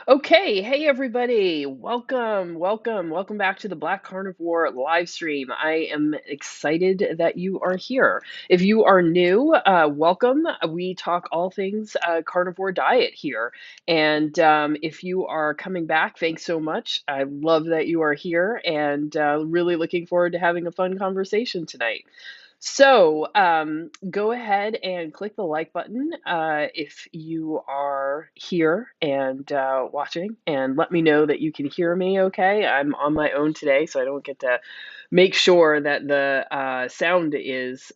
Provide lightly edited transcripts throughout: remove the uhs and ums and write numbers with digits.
Okay, hey everybody. Welcome back to the Black Carnivore live stream. I am excited that you are here. If you are new, welcome. We talk all things carnivore diet here. And if you are coming back, thanks so much. I love that you are here and really looking forward to having a fun conversation tonight. So, go ahead and click the like button if you are here and watching, and let me know that you can hear me okay. I'm on my own today, so I don't get to make sure that the sound is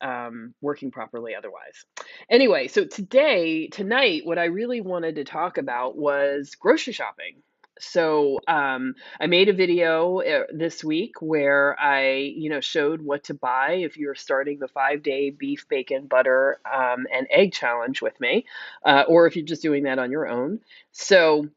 working properly otherwise. Anyway, so tonight, what I really wanted to talk about was grocery shopping. So, I made a video this week where I showed what to buy if you're starting the 5-day beef, bacon, butter, and egg challenge with me, or if you're just doing that on your own. So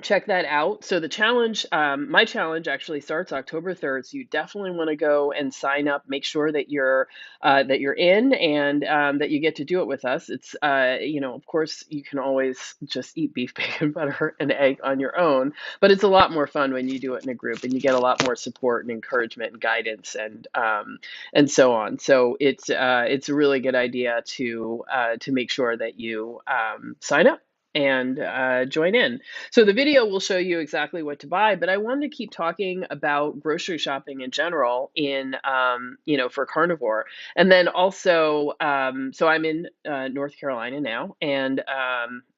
check that out. So the challenge, my challenge actually starts October 3rd. So you definitely want to go and sign up. Make sure that you're in and that you get to do it with us. It's of course, you can always just eat beef, bacon, butter, and egg on your own, but it's a lot more fun when you do it in a group, and you get a lot more support and encouragement and guidance and so on. So it's a really good idea to make sure that you sign up and join in. So the video will show you exactly what to buy, but I wanted to keep talking about grocery shopping in general for carnivore. And then also, so I'm in North Carolina now, and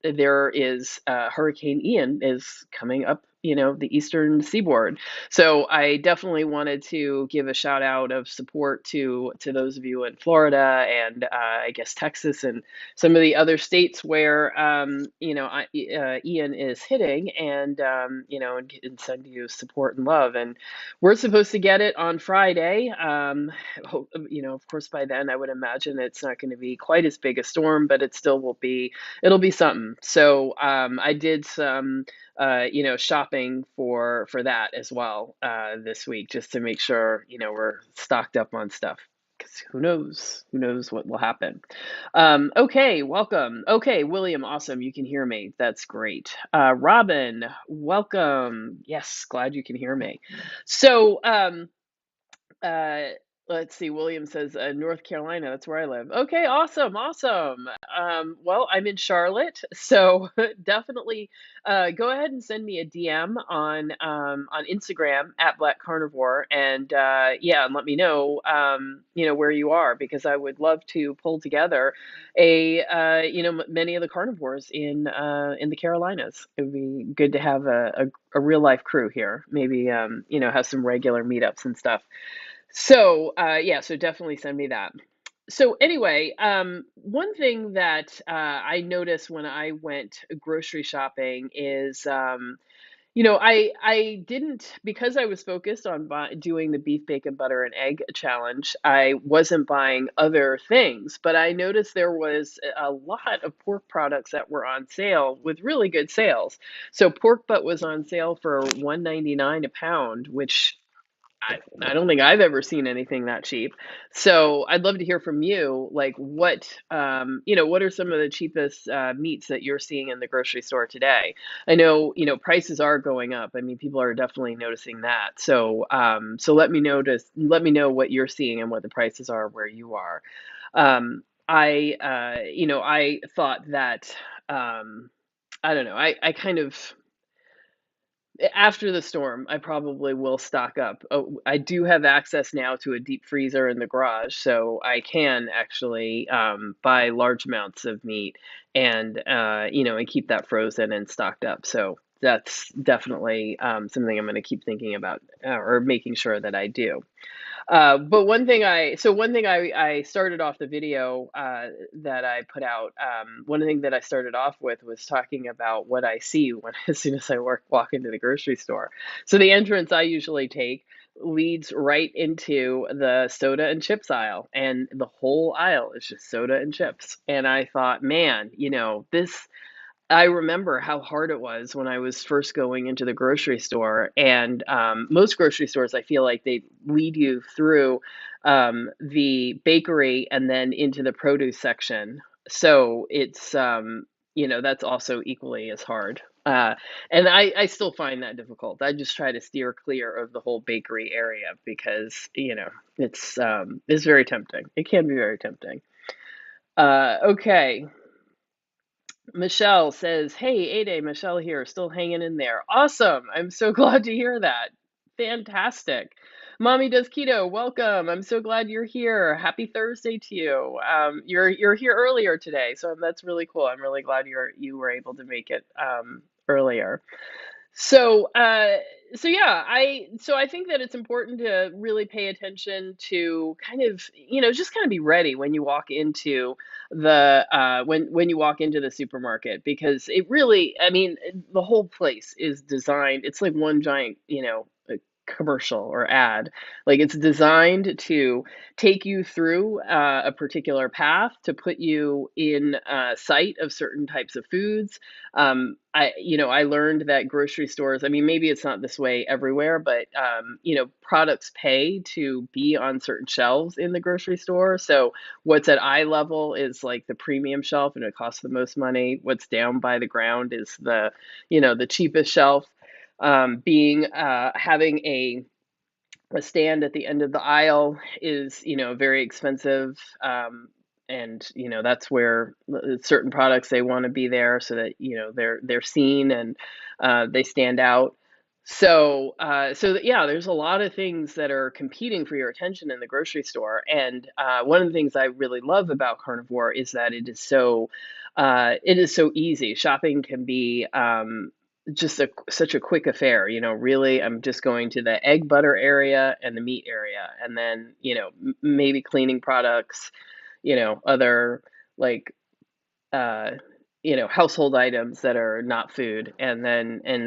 there is Hurricane Ian is coming up, the eastern seaboard. So I definitely wanted to give a shout out of support to those of you in Florida and I guess Texas and some of the other states where Ian is hitting, and send you support and love. And we're supposed to get it on Friday. Of course, by then I would imagine it's not going to be quite as big a storm, but it still will be. It'll be something. So I did some shopping for that as well this week, just to make sure we're stocked up on stuff. Because who knows what will happen. Okay, welcome. Okay, William, awesome. You can hear me. That's great. Robin, welcome. Yes, glad you can hear me. So, uh, let's see. William says North Carolina. That's where I live. Okay, awesome. Well, I'm in Charlotte, so definitely go ahead and send me a DM on Instagram at Black Carnivore, and yeah, and let me know where you are, because I would love to pull together many of the carnivores in the Carolinas. It would be good to have a real life crew here. Maybe have some regular meetups and stuff. So, yeah, so definitely send me that. So anyway, one thing that I noticed when I went grocery shopping is, I didn't, because I was focused on doing the beef, bacon, butter, and egg challenge. I wasn't buying other things, but I noticed there was a lot of pork products that were on sale with really good sales. So pork butt was on sale for 1.99 a pound, which I don't think I've ever seen anything that cheap. So I'd love to hear from you, like what are some of the cheapest meats that you're seeing in the grocery store today? I know, prices are going up. I mean, people are definitely noticing that. So let me know what you're seeing and what the prices are where you are. I thought that, I don't know, I kind of, after the storm, I probably will stock up. Oh, I do have access now to a deep freezer in the garage, so I can actually buy large amounts of meat and keep that frozen and stocked up. So that's definitely something I'm going to keep thinking about or making sure that I do. But one thing I started off the video that I put out, one thing that I started off with was talking about what I see when as soon as I walk into the grocery store. So the entrance I usually take leads right into the soda and chips aisle, and the whole aisle is just soda and chips. And I thought, man, this. I remember how hard it was when I was first going into the grocery store. And most grocery stores, I feel like they lead you through the bakery and then into the produce section. So it's that's also equally as hard. And I still find that difficult. I just try to steer clear of the whole bakery area because, it's very tempting. It can be very tempting. Okay. Michelle says, "Hey, A-Day, Michelle here, still hanging in there. Awesome. I'm so glad to hear that. Fantastic. Mommy does keto. Welcome. I'm so glad you're here. Happy Thursday to you. You're here earlier today, so that's really cool. I'm really glad you were able to make it earlier. So, so I think that it's important to really pay attention to kind of, just kind of be ready when you walk into when you walk into the supermarket, because it really, I mean, the whole place is designed. It's like one giant, commercial or ad. Like, it's designed to take you through a particular path to put you in sight of certain types of foods. I learned that grocery stores, I mean, maybe it's not this way everywhere, but, products pay to be on certain shelves in the grocery store. So what's at eye level is like the premium shelf and it costs the most money. What's down by the ground is the cheapest shelf. Having a stand at the end of the aisle is, very expensive. And that's where certain products, they want to be there so that they're seen and they stand out. Yeah, there's a lot of things that are competing for your attention in the grocery store. And one of the things I really love about Carnivore is that it is so easy. Shopping can be just such a quick affair. Really, I'm just going to the egg butter area and the meat area, and then maybe cleaning products, other, like, uh, household items that are not food, and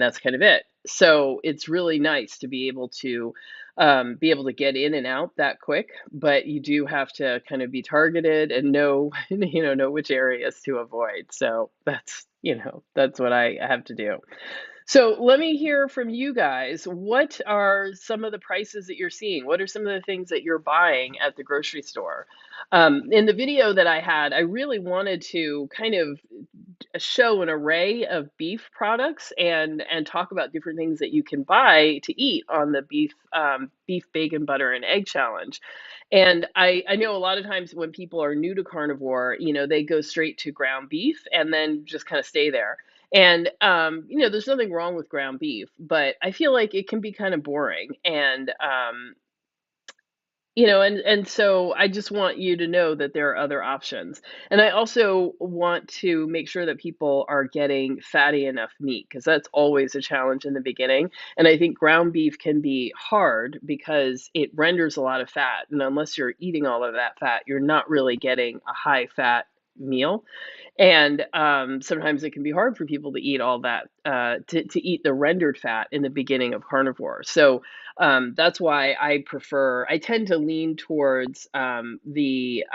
that's kind of it. So it's really nice to be able to get in and out that quick, but you do have to kind of be targeted and know, know which areas to avoid. So that's what I have to do. So let me hear from you guys. What are some of the prices that you're seeing? What are some of the things that you're buying at the grocery store? In the video that I had, I really wanted to kind of show an array of beef products and talk about different things that you can buy to eat on the beef bacon butter and egg challenge. And I know a lot of times when people are new to carnivore, they go straight to ground beef and then just kind of stay there. And there's nothing wrong with ground beef, but I feel like it can be kind of boring. And so I just want you to know that there are other options. And I also want to make sure that people are getting fatty enough meat, because that's always a challenge in the beginning. And I think ground beef can be hard because it renders a lot of fat. And unless you're eating all of that fat, you're not really getting a high fat meal. And sometimes it can be hard for people to eat all that, to eat the rendered fat in the beginning of carnivore. So that's why I tend to lean towards the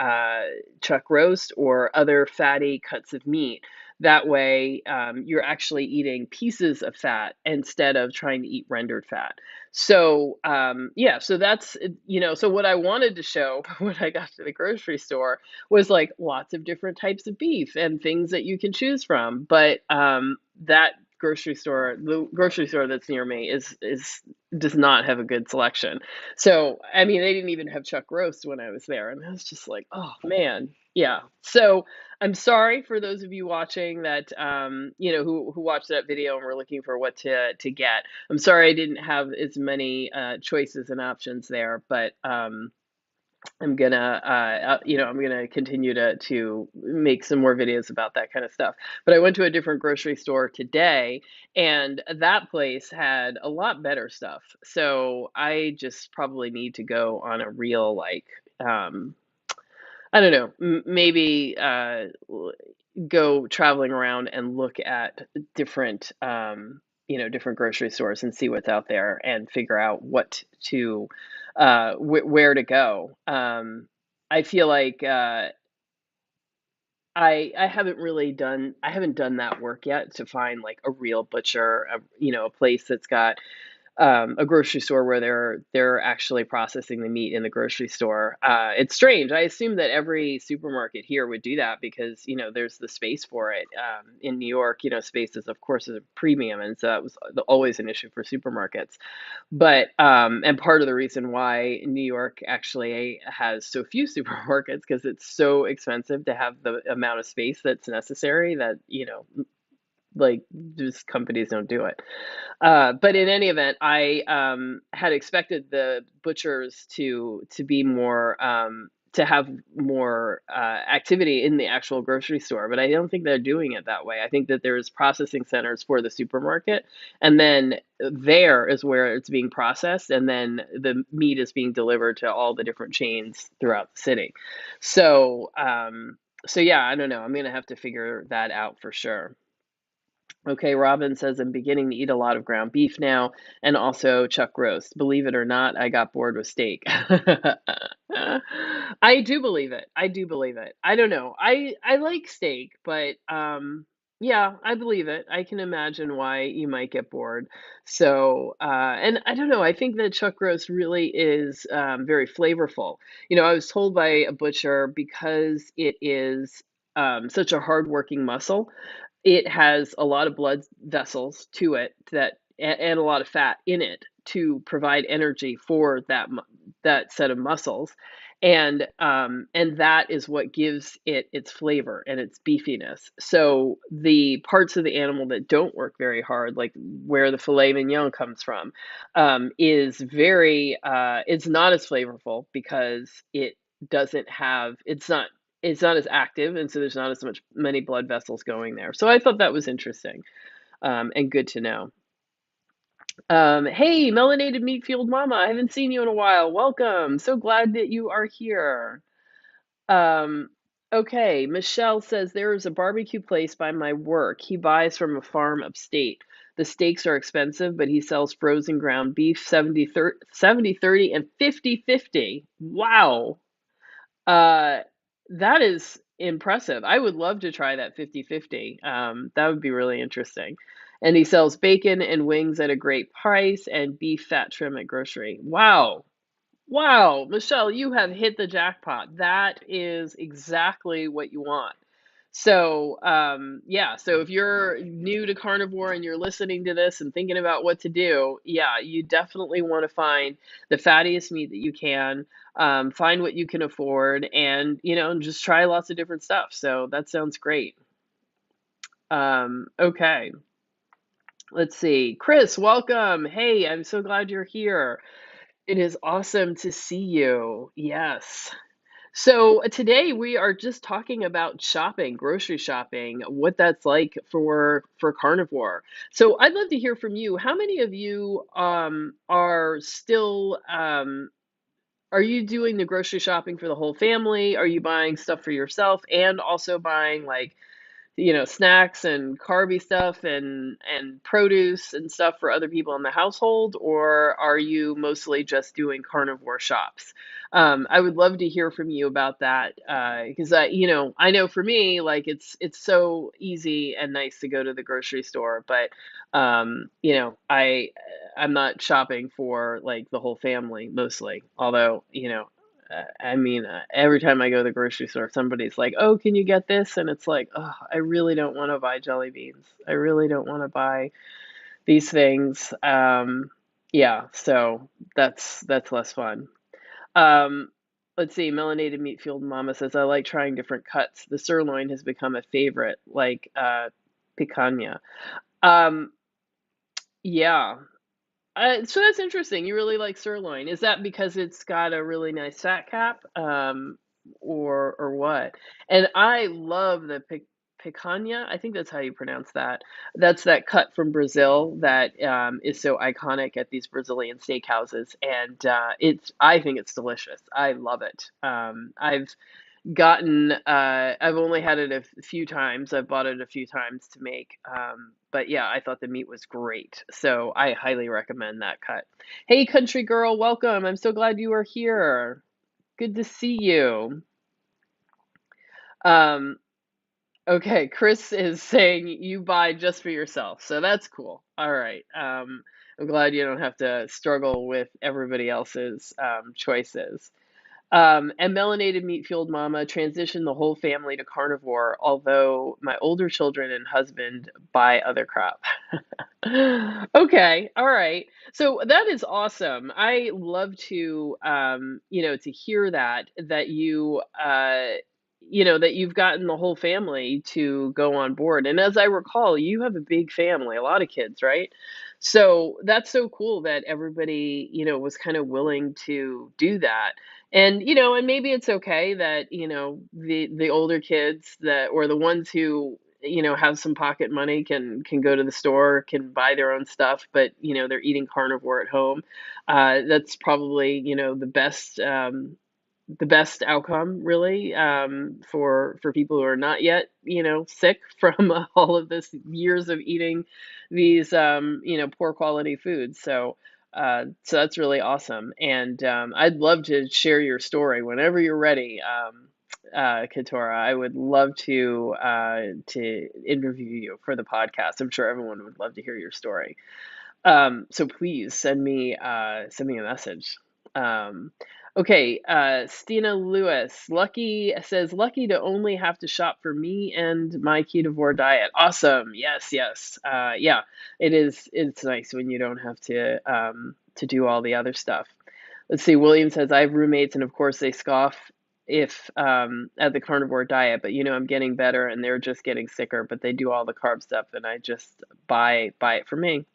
chuck roast or other fatty cuts of meat. That way, you're actually eating pieces of fat instead of trying to eat rendered fat. So, yeah, so so what I wanted to show when I got to the grocery store was like lots of different types of beef and things that you can choose from. But the grocery store that's near me does not have a good selection. So, I mean, they didn't even have chuck roast when I was there, and I was just like, oh man, yeah. So I'm sorry for those of you watching that, who watched that video and were looking for what to get. I'm sorry I didn't have as many choices and options there, but I'm gonna continue to make some more videos about that kind of stuff. But I went to a different grocery store today, and that place had a lot better stuff. So I just probably need to go on a real, like, I don't know, maybe go traveling around and look at different grocery stores and see what's out there and figure out where to go. I feel like I haven't done that work yet to find like a real butcher, a place that's got a grocery store where they're actually processing the meat in the grocery store. It's strange. I assume that every supermarket here would do that because, there's the space for it. In New York, space is, of course, is a premium, and so that was always an issue for supermarkets. But and part of the reason why New York actually has so few supermarkets because it's so expensive to have the amount of space that's necessary that, like just companies don't do it. But in any event, I had expected the butchers to be more to have more activity in the actual grocery store, but I don't think they're doing it that way. I think that there's processing centers for the supermarket, and then there is where it's being processed, and then the meat is being delivered to all the different chains throughout the city. So, so yeah, I don't know. I'm gonna have to figure that out for sure. Okay, Robin says, I'm beginning to eat a lot of ground beef now and also chuck roast. Believe it or not, I got bored with steak. I do believe it. I do believe it. I don't know. I like steak, but yeah, I believe it. I can imagine why you might get bored. So, and I don't know. I think that chuck roast really is very flavorful. I was told by a butcher because it is such a hardworking muscle, it has a lot of blood vessels to it and a lot of fat in it to provide energy for that set of muscles, and that is what gives it its flavor and its beefiness. So the parts of the animal that don't work very hard, like where the filet mignon comes from, is very it's not as flavorful because doesn't have it's not as active, and so there's not as many blood vessels going there. So I thought that was interesting, and good to know. Hey, melanated meat field mama, I haven't seen you in a while. Welcome. So glad that you are here. Um, okay, Michelle says there is a barbecue place by my work. He buys from a farm upstate. The steaks are expensive, but he sells frozen ground beef 70/30 and 50/50. Wow. Uh, that is impressive. I would love to try that 50/50. That would be really interesting. And he sells bacon and wings at a great price and beef fat trim at grocery. Wow. Wow, Michelle, you have hit the jackpot. That is exactly what you want. So, yeah, so if you're new to carnivore and you're listening to this and thinking about what to do, yeah, you definitely want to find the fattiest meat that you can, find what you can afford, and, just try lots of different stuff. So that sounds great. Okay, let's see. Chris, welcome. Hey, I'm so glad you're here. It is awesome to see you. Yes. So today we are just talking about shopping, grocery shopping, what that's like for carnivore. So I'd love to hear from you. How many of you are still are you doing the grocery shopping for the whole family? Are you buying stuff for yourself and also buying like snacks and carby stuff and produce and stuff for other people in the household, or are you mostly just doing carnivore shops? I would love to hear from you about that because I know for me, like it's so easy and nice to go to the grocery store, but I'm not shopping for like the whole family mostly, although I mean, every time I go to the grocery store, somebody's like, "Oh, can you get this?" And it's like, "Oh, I really don't want to buy jelly beans. I really don't want to buy these things." Yeah, so that's less fun. Um, let's see. Melanated Meat Field Mama says, "I like trying different cuts. The sirloin has become a favorite, like picanha." Um, yeah, so that's interesting. You really like sirloin. Is that because it's got a really nice fat cap, or what? And I love the picanha. I think that's how you pronounce that. That's that cut from Brazil that is so iconic at these Brazilian steakhouses, and I think it's delicious. I love it. I've only had it a few times. I've bought it a few times to make. But yeah, I thought the meat was great. So I highly recommend that cut. Hey, country girl, welcome. I'm so glad you are here. Good to see you. Um, Okay, Chris is saying you buy just for yourself, so that's cool. All right. I'm glad you don't have to struggle with everybody else's choices. And melanated meat fueled mama transitioned the whole family to carnivore, although my older children and husband buy other crap. Okay, all right. So that is awesome. I love to to hear that that you've gotten the whole family to go on board. And as I recall, you have a big family, a lot of kids, right? So that's so cool that everybody, was kind of willing to do that. And and maybe it's okay that, the older kids that or the ones who have some pocket money can go to the store, can buy their own stuff, but they're eating carnivore at home. That's probably the best outcome, really, for people who are not yet sick from all of this years of eating these poor quality foods. So that's really awesome, and I'd love to share your story whenever you're ready. Katora, I would love to interview you for the podcast. I'm sure everyone would love to hear your story. So please send me a message. Um, okay, Stina Lewis, lucky says lucky to only have to shop for me and my ketovore diet. Awesome. Yes, yes. Yeah, it is. It's nice when you don't have to do all the other stuff. Let's see. William says I have roommates, and of course they scoff if at the carnivore diet, but I'm getting better, and they're just getting sicker. But they do all the carb stuff, and I just buy it for me.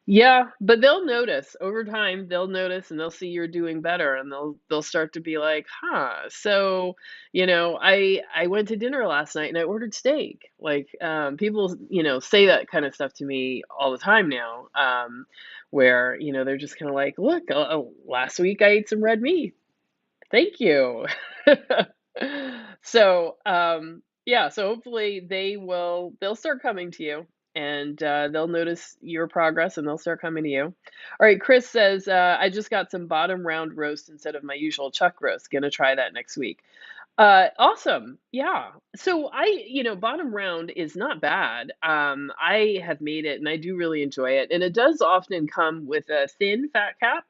Yeah, but they'll notice over time. They'll notice and they'll see you're doing better, and they'll start to be like, "Huh, so, I went to dinner last night and I ordered steak." Like, people, say that kind of stuff to me all the time now, where, they're just kind of like, "Look, last week I ate some red meat. Thank you." So, yeah, so hopefully they'll start coming to you, and they'll notice your progress and they'll start coming to you. All right, Chris says, I just got some bottom round roast instead of my usual chuck roast. Gonna try that next week. Awesome. Yeah. So bottom round is not bad. I have made it and I do really enjoy it. And it does often come with a thin fat cap.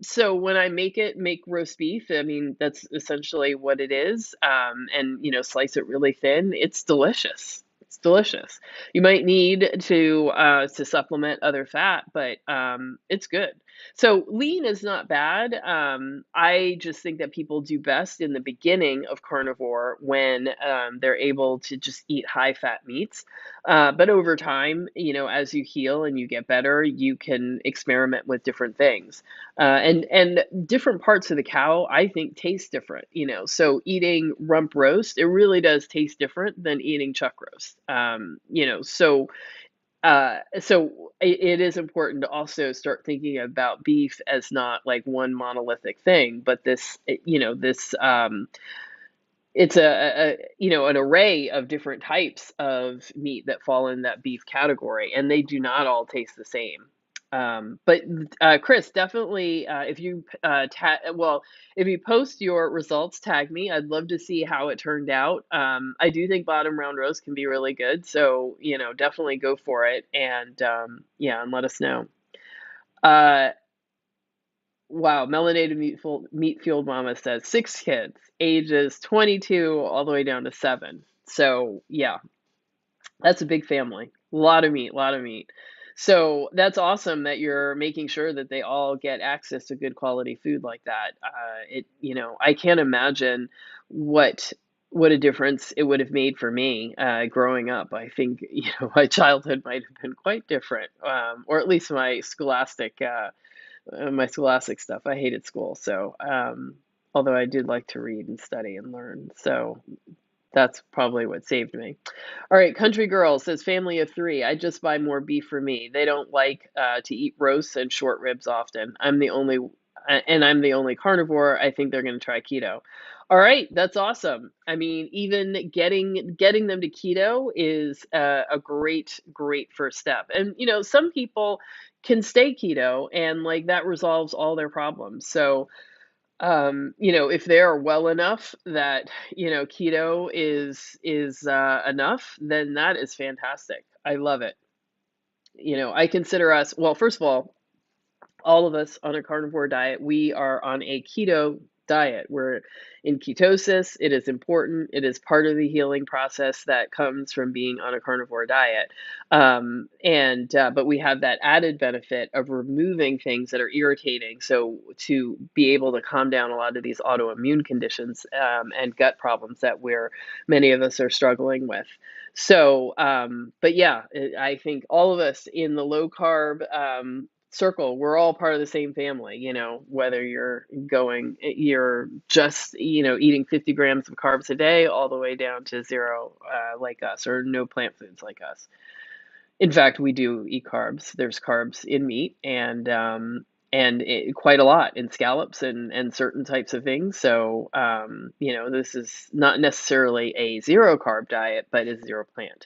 So when I make roast beef, I mean, that's essentially what it is. And slice it really thin. It's delicious. It's delicious. You might need to supplement other fat, but it's good. So lean is not bad. I just think that people do best in the beginning of carnivore when they're able to just eat high fat meats. But over time, as you heal and you get better, you can experiment with different things. And different parts of the cow, I think, taste different. So eating rump roast, it really does taste different than eating chuck roast. So it is important to also start thinking about beef as not like one monolithic thing, but it's an array of different types of meat that fall in that beef category, and they do not all taste the same. But Chris, definitely, if you post your results, tag me. I'd love to see how it turned out. I do think bottom round roast can be really good, so definitely go for it, and yeah, and let us know. Uh, Wow, melanated meat fueled mama says 6 kids, ages 22 all the way down to 7. So yeah, that's a big family. A lot of meat, a lot of meat. So that's awesome that you're making sure that they all get access to good quality food like that. I can't imagine what what a difference it would have made for me growing up. I think my childhood might have been quite different, or at least my scholastic stuff. I hated school, so although I did like to read and study and learn, so that's probably what saved me. All right, Country Girl says family of 3. I just buy more beef for me. They don't like to eat roasts and short ribs often. I'm the only carnivore. I think they're going to try keto. All right, that's awesome. I mean, even getting them to keto is a great first step. And some people can stay keto and like that resolves all their problems. So If they're well enough that, keto is enough, then that is fantastic. I love it. I consider us, well, first of all of us on a carnivore diet, we are on a keto diet. We're in ketosis. It is important. It is part of the healing process that comes from being on a carnivore diet. But we have that added benefit of removing things that are irritating. So to be able to calm down a lot of these autoimmune conditions and gut problems that many of us are struggling with. So, but yeah, I think all of us in the low carb circle, we're all part of the same family, whether you're just, eating 50 grams of carbs a day all the way down to zero, like us, or no plant foods like us. In fact, we do eat carbs. There's carbs in meat and quite a lot in scallops and certain types of things. So, this is not necessarily a zero carb diet, but is zero plant.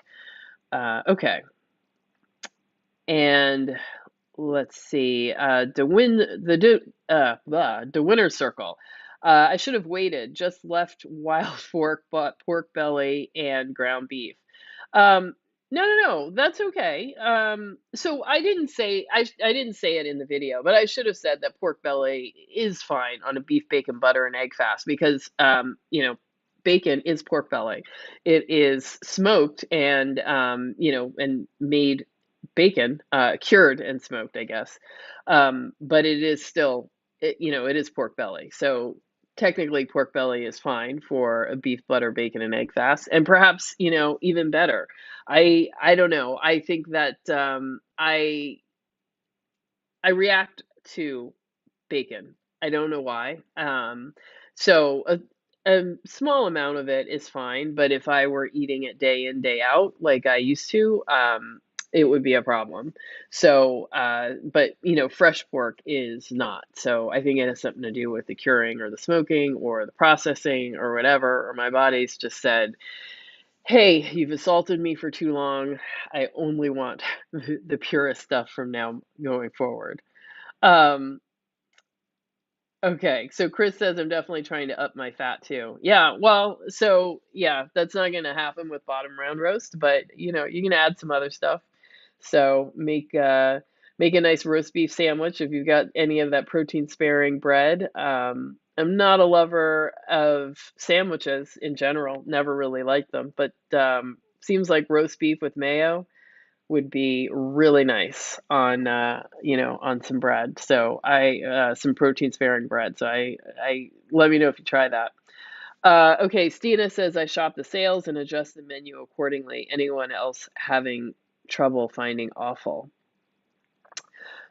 Okay. And let's see. The winner's circle. I should have waited. Just left wild fork, bought pork belly and ground beef. Um, no. That's okay. So I didn't say it in the video, but I should have said that pork belly is fine on a beef, bacon, butter, and egg fast because bacon is pork belly. It is smoked and made bacon, cured and smoked, I guess. But it is still, it is pork belly. So technically, pork belly is fine for a beef, butter, bacon, and egg fast, and perhaps even better. I don't know. I think that I react to bacon. I don't know why. So a small amount of it is fine, but if I were eating it day in, day out, like I used to, it would be a problem. So, but fresh pork is not. So I think it has something to do with the curing or the smoking or the processing or whatever, or my body's just said, hey, you've assaulted me for too long. I only want the purest stuff from now going forward. Um, Okay, so Chris says I'm definitely trying to up my fat too. Yeah, well, so yeah, that's not going to happen with bottom round roast, but you can add some other stuff. So make a nice roast beef sandwich if you've got any of that protein sparing bread. I'm not a lover of sandwiches in general, never really liked them, but seems like roast beef with mayo would be really nice on on some bread. So I some protein sparing bread. So I let me know if you try that. Okay, Stina says I shop the sales and adjust the menu accordingly. Anyone else having trouble finding offal?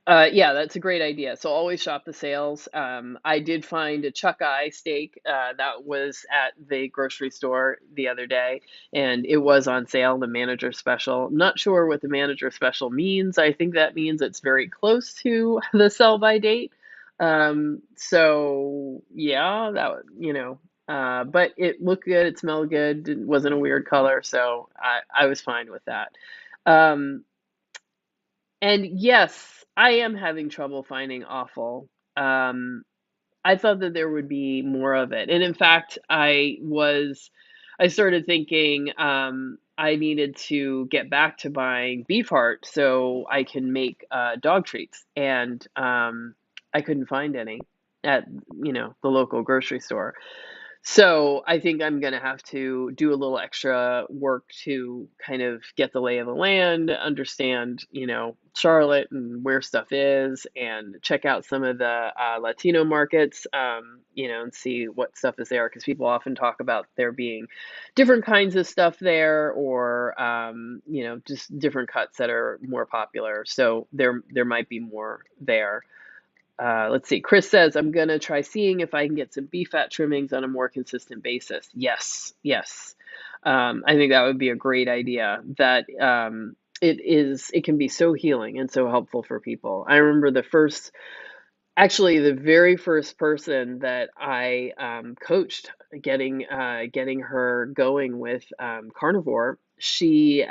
Yeah, that's a great idea. So always shop the sales. I did find a chuck eye steak that was at the grocery store the other day, and it was on sale, the manager special. Not sure what the manager special means. I think that means it's very close to the sell by date. So yeah, but it looked good, it smelled good, it wasn't a weird color, so I was fine with that. Um, and yes, I am having trouble finding offal. Um, I thought that there would be more of it. And in fact, I started thinking I needed to get back to buying beef heart so I can make dog treats. And I couldn't find any at, the local grocery store. So I think I'm gonna have to do a little extra work to kind of get the lay of the land, understand, Charlotte and where stuff is, and check out some of the Latino markets, and see what stuff is there. Because people often talk about there being different kinds of stuff there, or just different cuts that are more popular. So there might be more there. Let's see. Chris says, I'm going to try seeing if I can get some beef fat trimmings on a more consistent basis. Yes, yes. I think that would be a great idea. It can be so healing and so helpful for people. I remember actually, the very first person that I coached getting her going with carnivore. She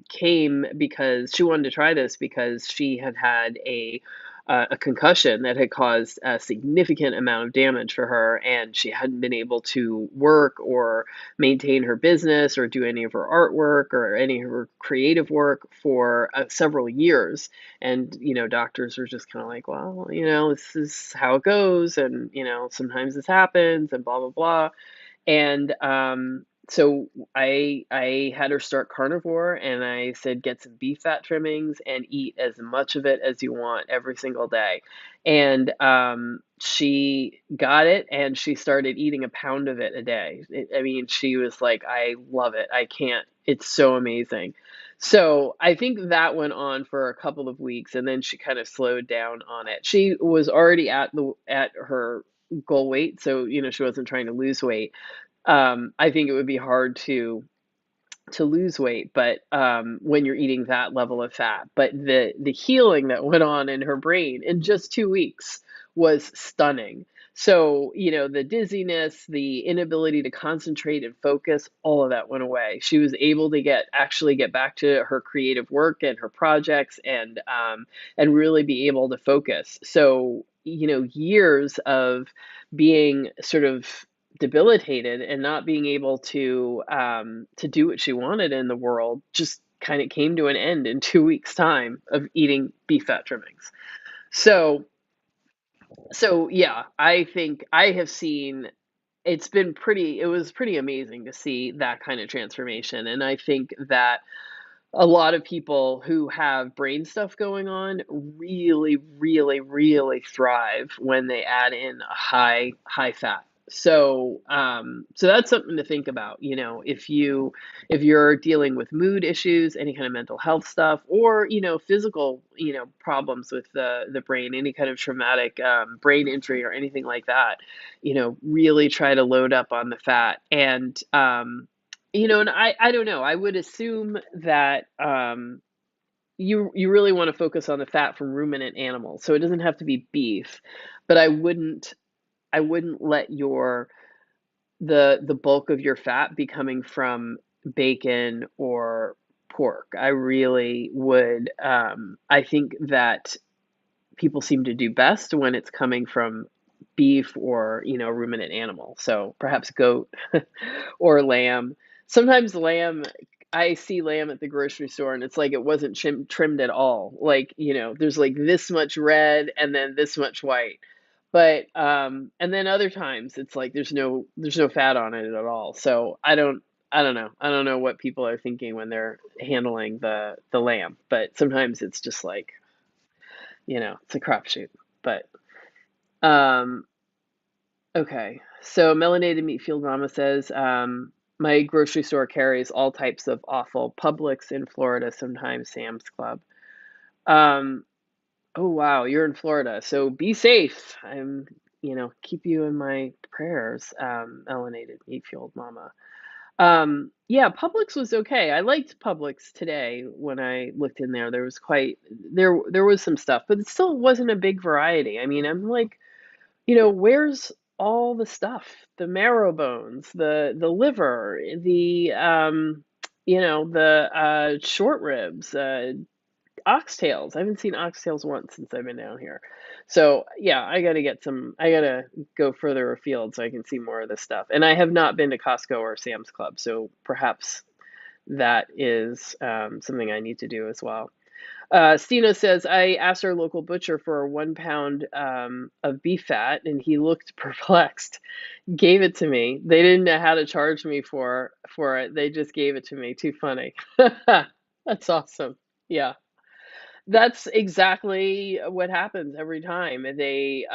came because she wanted to try this because she had had a a concussion that had caused a significant amount of damage for her, and she hadn't been able to work or maintain her business or do any of her artwork or any of her creative work for several years. And, doctors were just kind of like, well, this is how it goes. And, sometimes this happens and blah, blah, blah. And so I had her start carnivore, and I said, get some beef fat trimmings and eat as much of it as you want every single day. And she got it, and she started eating a pound of it a day. I mean, she was like, I love it. I can't. It's so amazing. So I think that went on for a couple of weeks, and then she kind of slowed down on it. She was already at her goal weight, so she wasn't trying to lose weight. I think it would be hard to lose weight, but when you're eating that level of fat. But the healing that went on in her brain in just 2 weeks was stunning. So, the dizziness, the inability to concentrate and focus, all of that went away. She was able to actually get back to her creative work and her projects, and really be able to focus. So, years of being sort of debilitated and not being able to do what she wanted in the world just kind of came to an end in 2 weeks time of eating beef fat trimmings. So yeah, I think I have seen, it was pretty amazing to see that kind of transformation. And I think that a lot of people who have brain stuff going on really, really, really thrive when they add in a high fat. So that's something to think about. If you're dealing with mood issues, any kind of mental health stuff, or physical problems with the brain, any kind of traumatic brain injury or anything like that, really try to load up on the fat. And I don't know. I would assume that you really want to focus on the fat from ruminant animals. So it doesn't have to be beef, but I wouldn't let the bulk of your fat be coming from bacon or pork. I really would. I think that people seem to do best when it's coming from beef or ruminant animal. So perhaps goat or lamb. Sometimes lamb, I see lamb at the grocery store and it's like it wasn't trimmed at all. Like, there's like this much red and then this much white. But and then other times it's like there's no fat on it at all. So I don't know. I don't know what people are thinking when they're handling the lamb, but sometimes it's just like, it's a crapshoot. But um okay. So Melanated Meat Field Mama says, my grocery store carries all types of offal, Publix in Florida, sometimes Sam's Club. Um, oh wow, you're in Florida, so be safe. Keep you in my prayers, Melanated Meat Field Mama. Yeah, Publix was okay. I liked Publix today when I looked in there. There was some stuff, but it still wasn't a big variety. I mean, I'm like, where's all the stuff? The marrow bones, the liver, the short ribs, oxtails. I haven't seen oxtails once since I've been down here. So yeah, I gotta go further afield so I can see more of this stuff. And I have not been to Costco or Sam's Club, so perhaps that is something I need to do as well. Stina says, I asked our local butcher for 1 pound of beef fat, and he looked perplexed. Gave it to me. They didn't know how to charge me for it. They just gave it to me. Too funny. That's awesome. Yeah. That's exactly what happens every time. They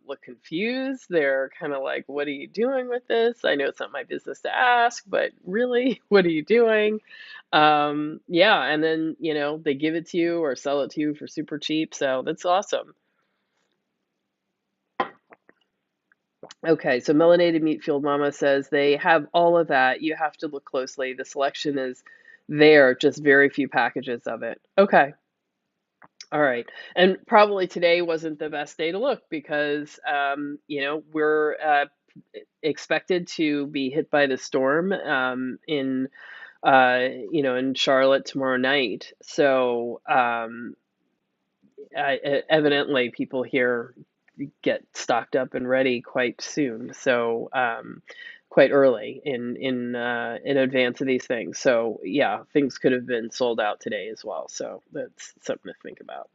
look confused. They're kind of like, what are you doing with this? I know it's not my business to ask, but really, what are you doing? Yeah, and then, they give it to you or sell it to you for super cheap. So that's awesome. Okay, so Melanated Meat Field Mama says they have all of that. You have to look closely. The selection is there, just very few packages of it. Okay. All right. And probably today wasn't the best day to look because, we're expected to be hit by the storm in Charlotte tomorrow night. So evidently people here get stocked up and ready quite soon, so quite early in advance of these things. So yeah, things could have been sold out today as well. So that's something to think about.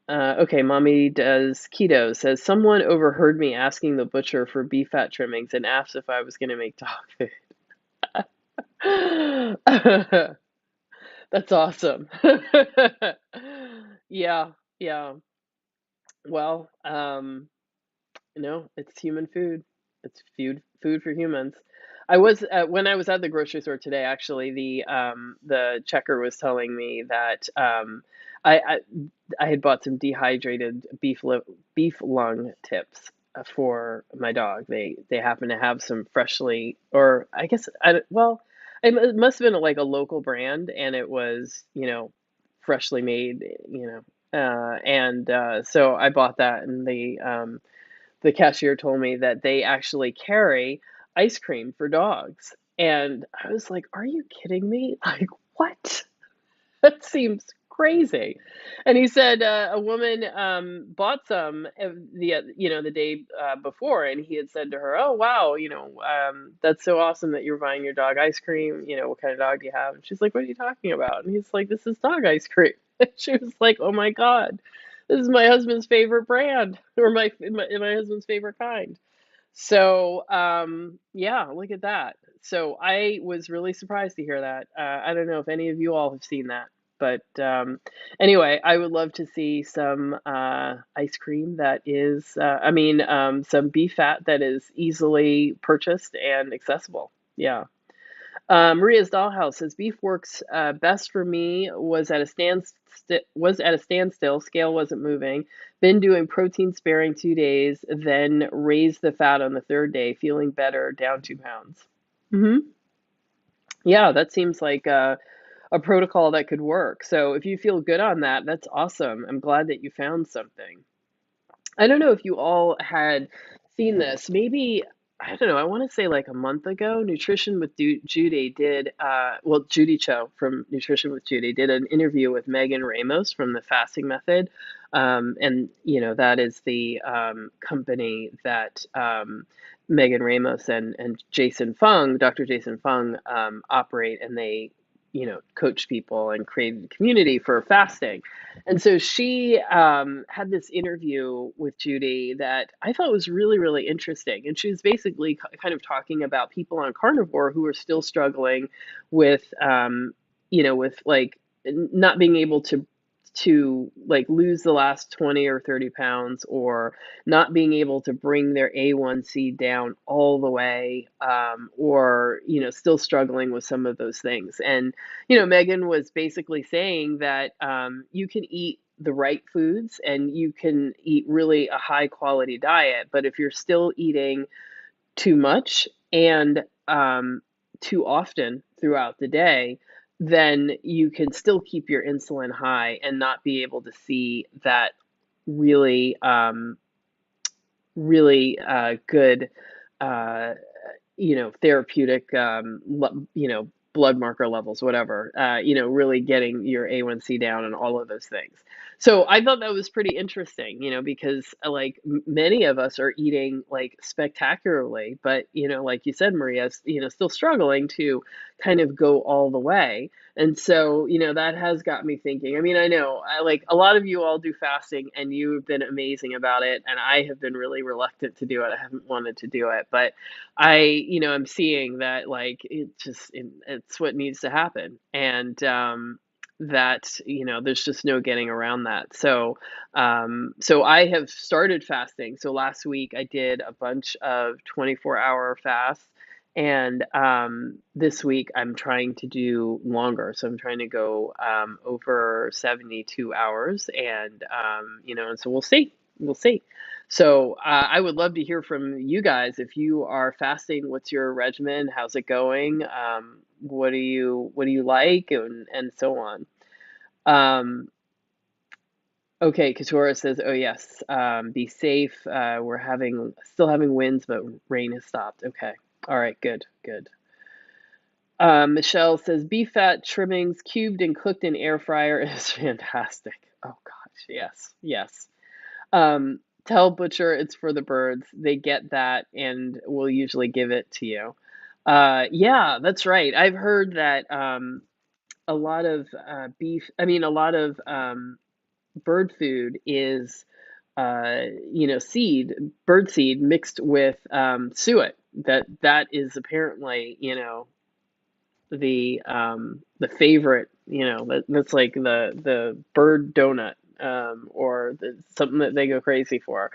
Okay, mommy does keto. Says someone overheard me asking the butcher for beef fat trimmings and asked if I was going to make dog food. That's awesome. Yeah, yeah. Well, no, it's human food. It's food for humans. I was when I was at the grocery store today, actually, the checker was telling me that I, I I had bought some dehydrated beef lung tips for my dog. They happen to have some freshly, or I guess well, it must have been like a local brand, and it was freshly made, and so I bought that, and the cashier told me that they actually carry ice cream for dogs. And I was like, are you kidding me? Like, what? That seems crazy. And he said a woman bought some the day before, and he had said to her, "Oh wow, that's so awesome that you're buying your dog ice cream. What kind of dog do you have?" And she's like, "What are you talking about?" And he's like, "This is dog ice cream." And she was like, "Oh my God, this is my husband's favorite brand, or my husband's favorite kind." So, yeah, look at that. So I was really surprised to hear that. I don't know if any of you all have seen that, but anyway, I would love to see some ice cream that is, some beef fat that is easily purchased and accessible. Yeah. Maria's Dollhouse says beef works best for me. Was at a standstill. Scale wasn't moving. Been doing protein sparing 2 days. Then raised the fat on the third day. Feeling better. Down 2 pounds. Hmm. Yeah, that seems like a protocol that could work. So if you feel good on that, that's awesome. I'm glad that you found something. I don't know if you all had seen this. Maybe, I don't know, I want to say like a month ago, Nutrition with Judy did, Judy Cho from Nutrition with Judy did an interview with Megan Ramos from the Fasting Method. And that is the company that Megan Ramos and Jason Fung, Dr. Jason Fung, operate, and they, coach people and create a community for fasting. And so she had this interview with Judy that I thought was really, really interesting. And she was basically kind of talking about people on carnivore who are still struggling with, with like not being able to like lose the last 20 or 30 pounds, or not being able to bring their A1C down all the way, or still struggling with some of those things. And Megan was basically saying that you can eat the right foods and you can eat really a high quality diet, but if you're still eating too much and too often throughout the day, then you can still keep your insulin high and not be able to see that really, really good, uh, therapeutic, blood marker levels, whatever, really getting your A1C down and all of those things. So I thought that was pretty interesting, because like many of us are eating like spectacularly, but, like you said, Maria, still struggling to kind of go all the way. And so, that has got me thinking. I mean, I know like a lot of you all do fasting and you've been amazing about it. And I have been really reluctant to do it. I haven't wanted to do it, but I'm seeing that like it's what needs to happen. And, that, there's just no getting around that. So I have started fasting. So last week I did a bunch of 24-hour fasts. And this week I'm trying to do longer. So I'm trying to go over 72 hours. And so we'll see. We'll see. So I would love to hear from you guys. If you are fasting, what's your regimen? How's it going? What do you like, and so on. Um, okay, Katora says, "Oh yes, be safe. We're still having winds, but rain has stopped." Okay, all right, good, good. Michelle says, "Beef fat trimmings, cubed and cooked in air fryer is fantastic." Oh gosh, yes, yes. Tell butcher it's for the birds. They get that and will usually give it to you. Yeah, that's right. I've heard that a lot of a lot of bird food is seed, bird seed mixed with suet. That is apparently, the favorite, that's like the bird donut, or something that they go crazy for.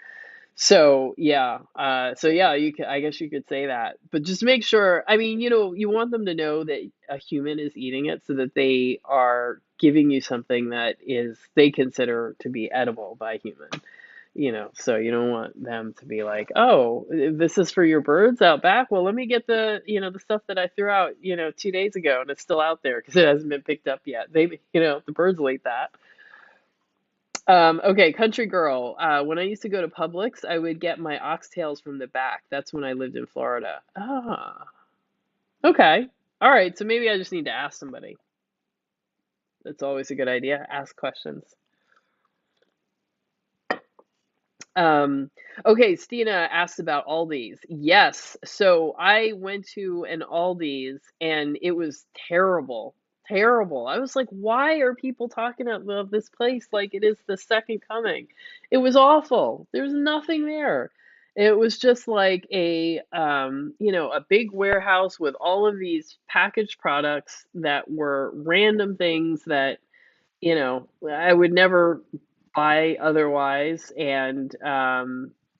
So yeah, I guess you could say that, but just make sure. I mean, you want them to know that a human is eating it, so that they are giving you something that is they consider to be edible by human. So you don't want them to be like, oh, this is for your birds out back. Well, let me get the stuff that I threw out, 2 days ago, and it's still out there because it hasn't been picked up yet. The birds will eat that. Okay, country girl. When I used to go to Publix, I would get my oxtails from the back. That's when I lived in Florida. Ah, okay. All right, so maybe I just need to ask somebody. That's always a good idea. Ask questions. Um, okay, Stina asked about Aldi's. Yes, so I went to an Aldi's and it was terrible. Terrible. I was like, why are people talking about this place like it is the second coming? It was awful. There's nothing there. It was just like a big warehouse with all of these packaged products that were random things that I would never buy otherwise. And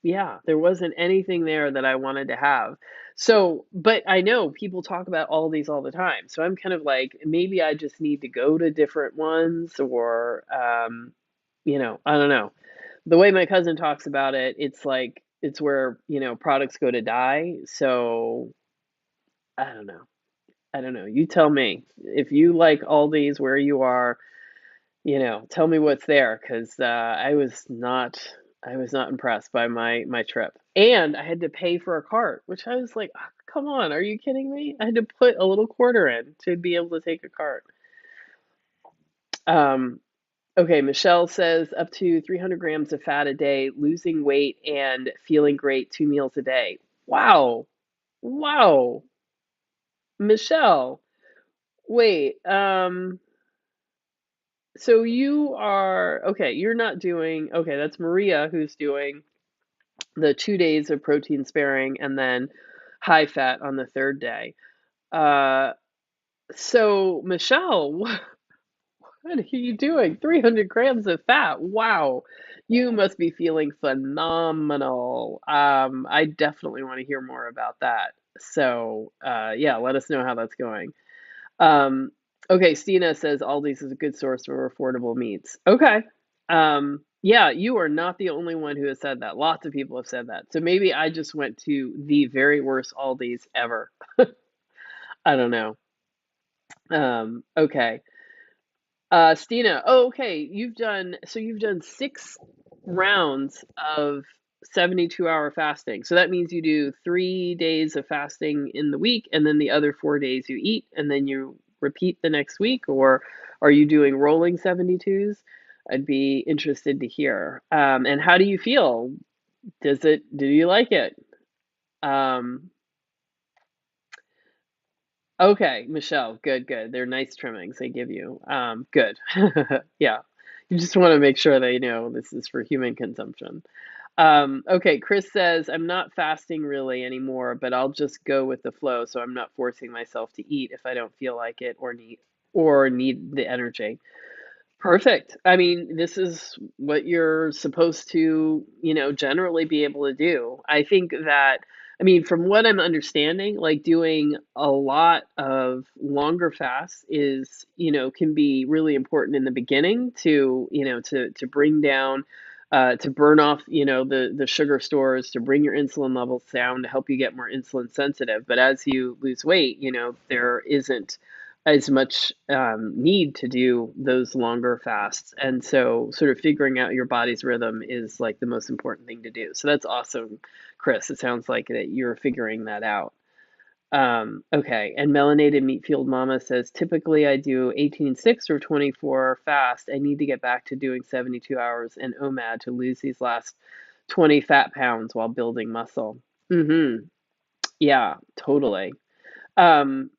yeah, there wasn't anything there that I wanted to have. So, but I know people talk about all these all the time. So I'm kind of like, maybe I just need to go to different ones, or, I don't know. The way my cousin talks about it, it's like, it's where, products go to die. So I don't know. I don't know. You tell me if you like Aldi's where you are. Tell me what's there, because I was not impressed by my trip, and I had to pay for a cart, which I was like, "Ah, come on, are you kidding me? I had to put a little quarter in to be able to take a cart." Um, okay, Michelle says up to 300 grams of fat a day, losing weight and feeling great, 2 meals a day. Wow, wow, Michelle. Wait, so you are okay. You're not doing okay. That's Maria who's doing the 2 days of protein sparing and then high fat on the third day. Uh, so Michelle, what are you doing? 300 grams of fat. Wow. You must be feeling phenomenal. I definitely want to hear more about that. So, yeah, let us know how that's going. Um, okay, Stina says Aldi's is a good source for affordable meats. Okay. Yeah, you are not the only one who has said that. Lots of people have said that. So maybe I just went to the very worst Aldi's ever. I don't know. Okay. Stina, oh, okay. You've done 6 rounds of 72-hour fasting. So that means you do 3 days of fasting in the week, and then the other 4 days you eat, and then you repeat the next week, or are you doing rolling 72s? I'd be interested to hear. And how do you feel? Do you like it? Um, Okay, Michelle, good, good. They're nice trimmings they give you. Good. Yeah. You just want to make sure they know this is for human consumption. Okay, Chris says, I'm not fasting really anymore, but I'll just go with the flow, so I'm not forcing myself to eat if I don't feel like it or need the energy. Perfect. I mean, this is what you're supposed to, generally be able to do. I think that, I mean, from what I'm understanding, like doing a lot of longer fasts is, can be really important in the beginning to, to bring down, to burn off, the sugar stores, to bring your insulin levels down, to help you get more insulin sensitive. But as you lose weight, there isn't as much need to do those longer fasts. And so, sort of figuring out your body's rhythm is like the most important thing to do. So, that's awesome, Chris. It sounds like that you're figuring that out. Okay. And Melanated Meat Field Mama says, typically I do 18/6 or 24 fast. I need to get back to doing 72 hours and OMAD to lose these last 20 fat pounds while building muscle. Mm-hmm. Yeah, totally. Um,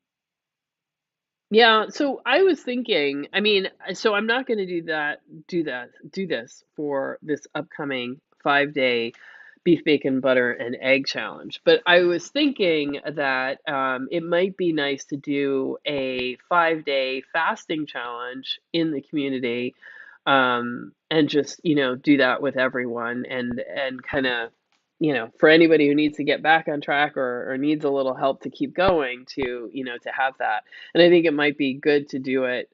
yeah, so I was thinking, I mean, so I'm not going to do this for this upcoming 5-day beef, bacon, butter, and egg challenge. But I was thinking that it might be nice to do a 5-day fasting challenge in the community, and just, do that with everyone and kind of, for anybody who needs to get back on track or needs a little help to keep going to have that. And I think it might be good to do it,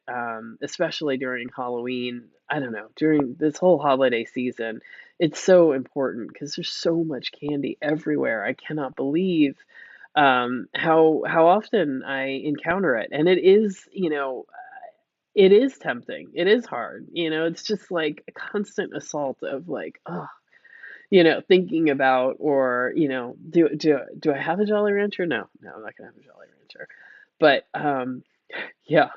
especially during Halloween. I don't know, during this whole holiday season. It's so important because there's so much candy everywhere. I cannot believe how often I encounter it, and it is tempting. It is hard. It's just like a constant assault of like, oh, thinking about, or do I have a Jolly Rancher? No, no, I'm not gonna have a Jolly Rancher. But yeah.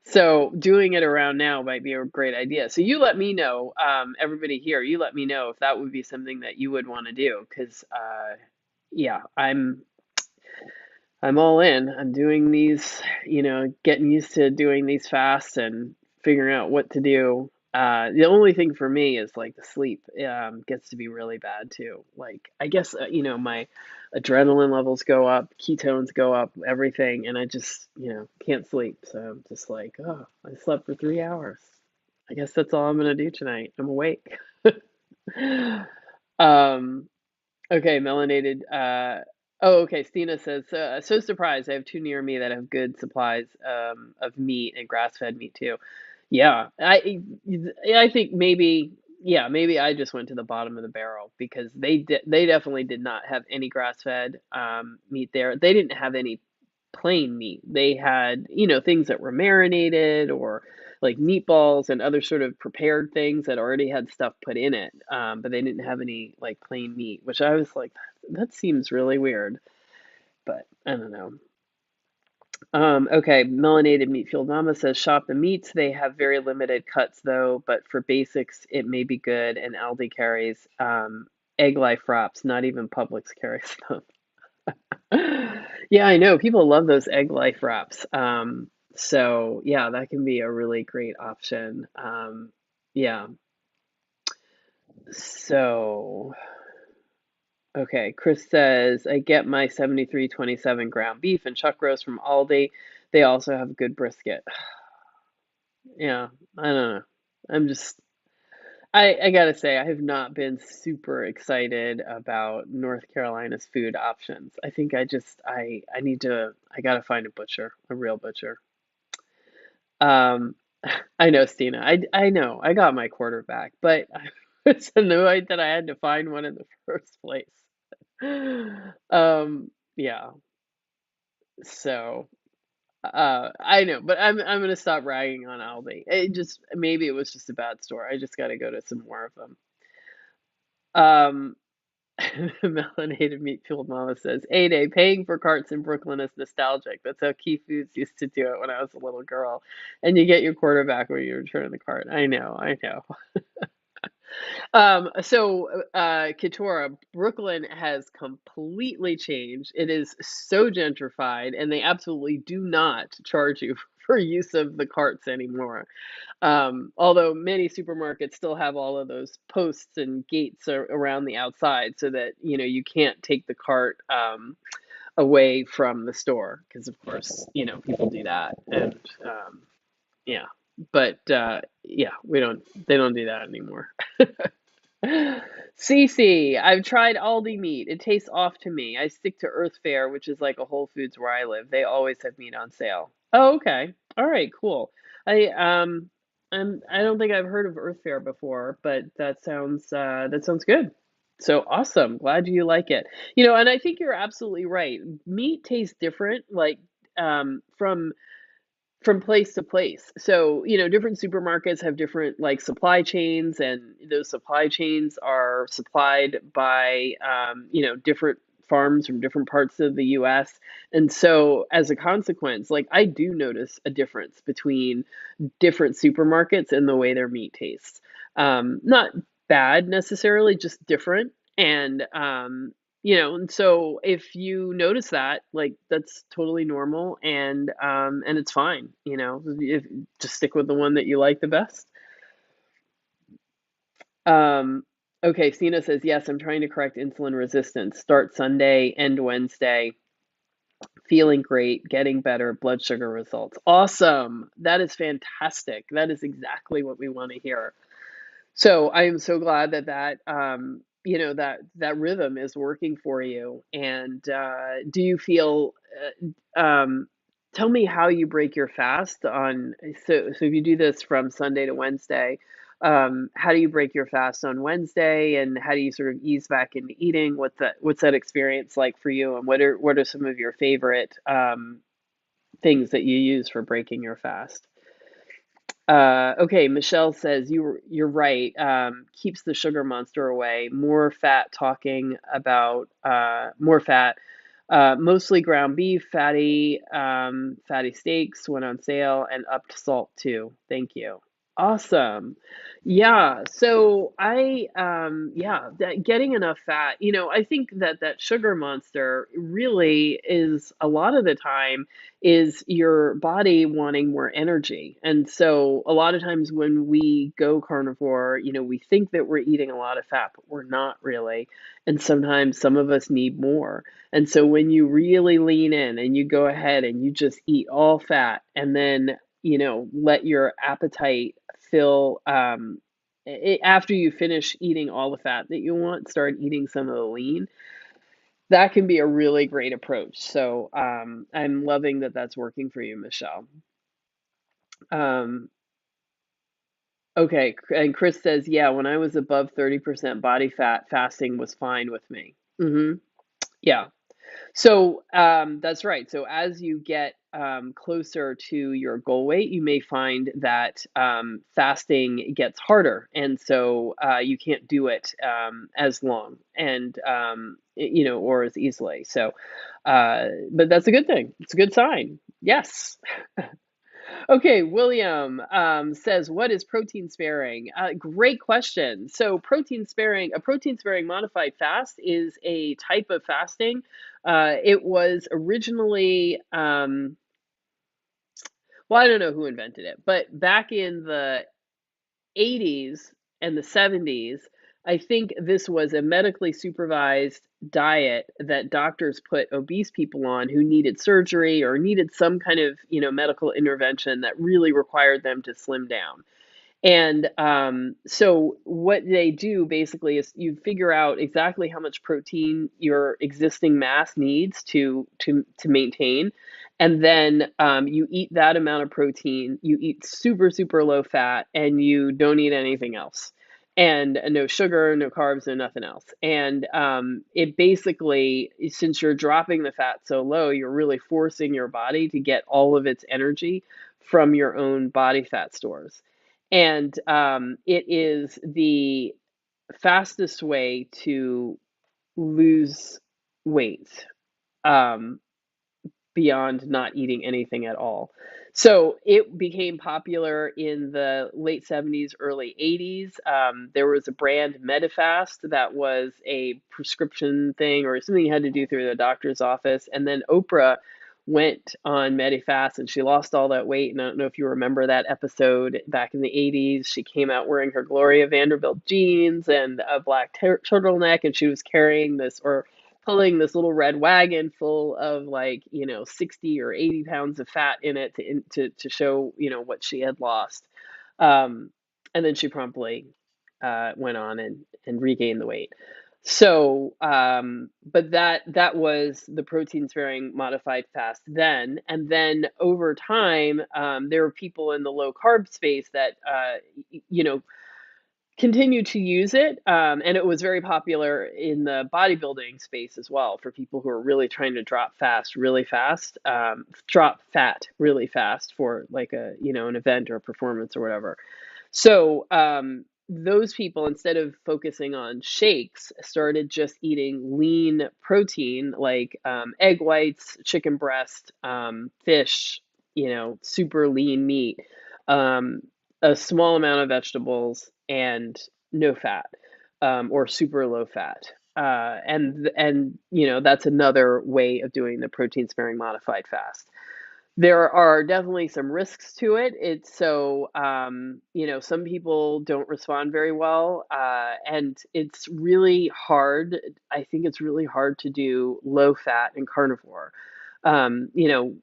So doing it around now might be a great idea. So you let me know, everybody here, you let me know if that would be something that you would want to do, because yeah, I'm all in. I'm doing these, getting used to doing these fasts and figuring out what to do. The only thing for me is like the sleep gets to be really bad too. Like I guess my adrenaline levels go up, ketones go up, everything, and I just can't sleep. So I'm just like, oh, I slept for 3 hours. I guess that's all I'm gonna do tonight. I'm awake. Um, Okay, melanated. Oh, okay. Stina says, so surprised. I have two near me that have good supplies of meat and grass-fed meat too. Yeah, I think maybe, yeah, maybe I just went to the bottom of the barrel because they definitely did not have any grass-fed meat there. They didn't have any plain meat. They had, things that were marinated, or like meatballs and other sort of prepared things that already had stuff put in it. But they didn't have any like plain meat, which I was like, that seems really weird. But I don't know. Okay, Melanated Meat Field Mama says, shop the meats. They have very limited cuts though, but for basics, it may be good. And Aldi carries egg life wraps. Not even Publix carries them. Yeah, I know. People love those egg life wraps. So yeah, that can be a really great option. Yeah. So, okay, Chris says, I get my 73/27 ground beef and chuck roast from Aldi. They also have good brisket. Yeah, I don't know. I'm just I gotta say, I have not been super excited about North Carolina's food options. I think I need to, I gotta find a butcher, a real butcher. Um, I know, Stina. I know. I got my quarterback, but I was annoyed that I had to find one in the first place. Yeah. So, I know, but I'm gonna stop ragging on Aldi. Maybe it was just a bad store. I just gotta go to some more of them. Um, Melanated Meat Fueled Mama says, A-Day, paying for carts in Brooklyn is nostalgic. That's how Key Foods used to do it when I was a little girl. And you get your quarterback when you return the cart. I know, I know. Keturah, Brooklyn has completely changed. It is so gentrified, and they absolutely do not charge you for use of the carts anymore. Although many supermarkets still have all of those posts and gates around the outside so that, you can't take the cart away from the store because, of course, people do that. And yeah, but yeah, they don't do that anymore. Cece, I've tried Aldi meat. It tastes off to me. I stick to Earth Fare, which is like a Whole Foods where I live. They always have meat on sale. Oh, okay. All right, cool. I I don't think I've heard of Earth Fare before, but that sounds good. So awesome. Glad you like it. And I think you're absolutely right. Meat tastes different, like from place to place. So, different supermarkets have different like supply chains, and those supply chains are supplied by, different farms from different parts of the US. And so as a consequence, like I do notice a difference between different supermarkets and the way their meat tastes. Not bad necessarily, just different. And and so if you notice that, like that's totally normal and it's fine, if just stick with the one that you like the best. Um, okay, Sina says, yes, I'm trying to correct insulin resistance. Start Sunday, end Wednesday. Feeling great, getting better, blood sugar results. Awesome. That is fantastic. That is exactly what we want to hear. So I am so glad that rhythm is working for you. And do you feel? Tell me how you break your fast on. So if you do this from Sunday to Wednesday, how do you break your fast on Wednesday, and how do you sort of ease back into eating? What's that experience like for you? And what are some of your favorite things that you use for breaking your fast? Okay, Michelle says you're right. Keeps the sugar monster away. More fat talking about more fat. Mostly ground beef, fatty steaks went on sale and upped salt too. Thank you. Awesome. Yeah. So getting enough fat, I think that sugar monster really is a lot of the time is your body wanting more energy. And so a lot of times when we go carnivore, we think that we're eating a lot of fat, but we're not really. And sometimes some of us need more. And so when you really lean in and you go ahead and you just eat all fat and then, let your appetite fill after you finish eating all the fat that you want, start eating some of the lean. That can be a really great approach. So I'm loving that that's working for you, Michelle. Um, okay, and Chris says, yeah, when I was above 30% body fat, fasting was fine with me. Yeah. So that's right. So as you get closer to your goal weight, you may find that fasting gets harder, and so you can't do it as long and or as easily. So, but that's a good thing. It's a good sign. Yes. Okay, William says, what is protein sparing? Great question. So, a protein sparing modified fast is a type of fasting. It was originally, well, I don't know who invented it, but back in the 80s and the 70s, I think this was a medically supervised diet that doctors put obese people on who needed surgery or needed some kind of, medical intervention that really required them to slim down. And so what they do basically is you figure out exactly how much protein your existing mass needs to maintain, and then you eat that amount of protein. You eat super super low fat, and you don't eat anything else, and no sugar, no carbs, no nothing else. And it basically, since you're dropping the fat so low, you're really forcing your body to get all of its energy from your own body fat stores. And it is the fastest way to lose weight um, beyond not eating anything at all. So it became popular in the late 70s, early 80s. There was a brand Medifast that was a prescription thing or something you had to do through the doctor's office. And then Oprah went on Medifast and she lost all that weight. And I don't know if you remember that episode back in the 80s. She came out wearing her Gloria Vanderbilt jeans and a black turtleneck, and she was carrying this or pulling this little red wagon full of like 60 or 80 pounds of fat in it to show what she had lost, um, and then she promptly went on and regained the weight. So but that was the protein sparing modified fast then. And then over time there were people in the low carb space that you know continue to use it. And it was very popular in the bodybuilding space as well for people who are really trying to drop fat really fast for like an event or a performance or whatever. So those people, instead of focusing on shakes, started just eating lean protein like egg whites, chicken breast, fish, super lean meat, um, a small amount of vegetables, and no fat, or super low fat. And that's another way of doing the protein sparing modified fast. There are definitely some risks to it. It's so, some people don't respond very well, and it's really hard. I think it's really hard to do low fat and carnivore. Um, you know,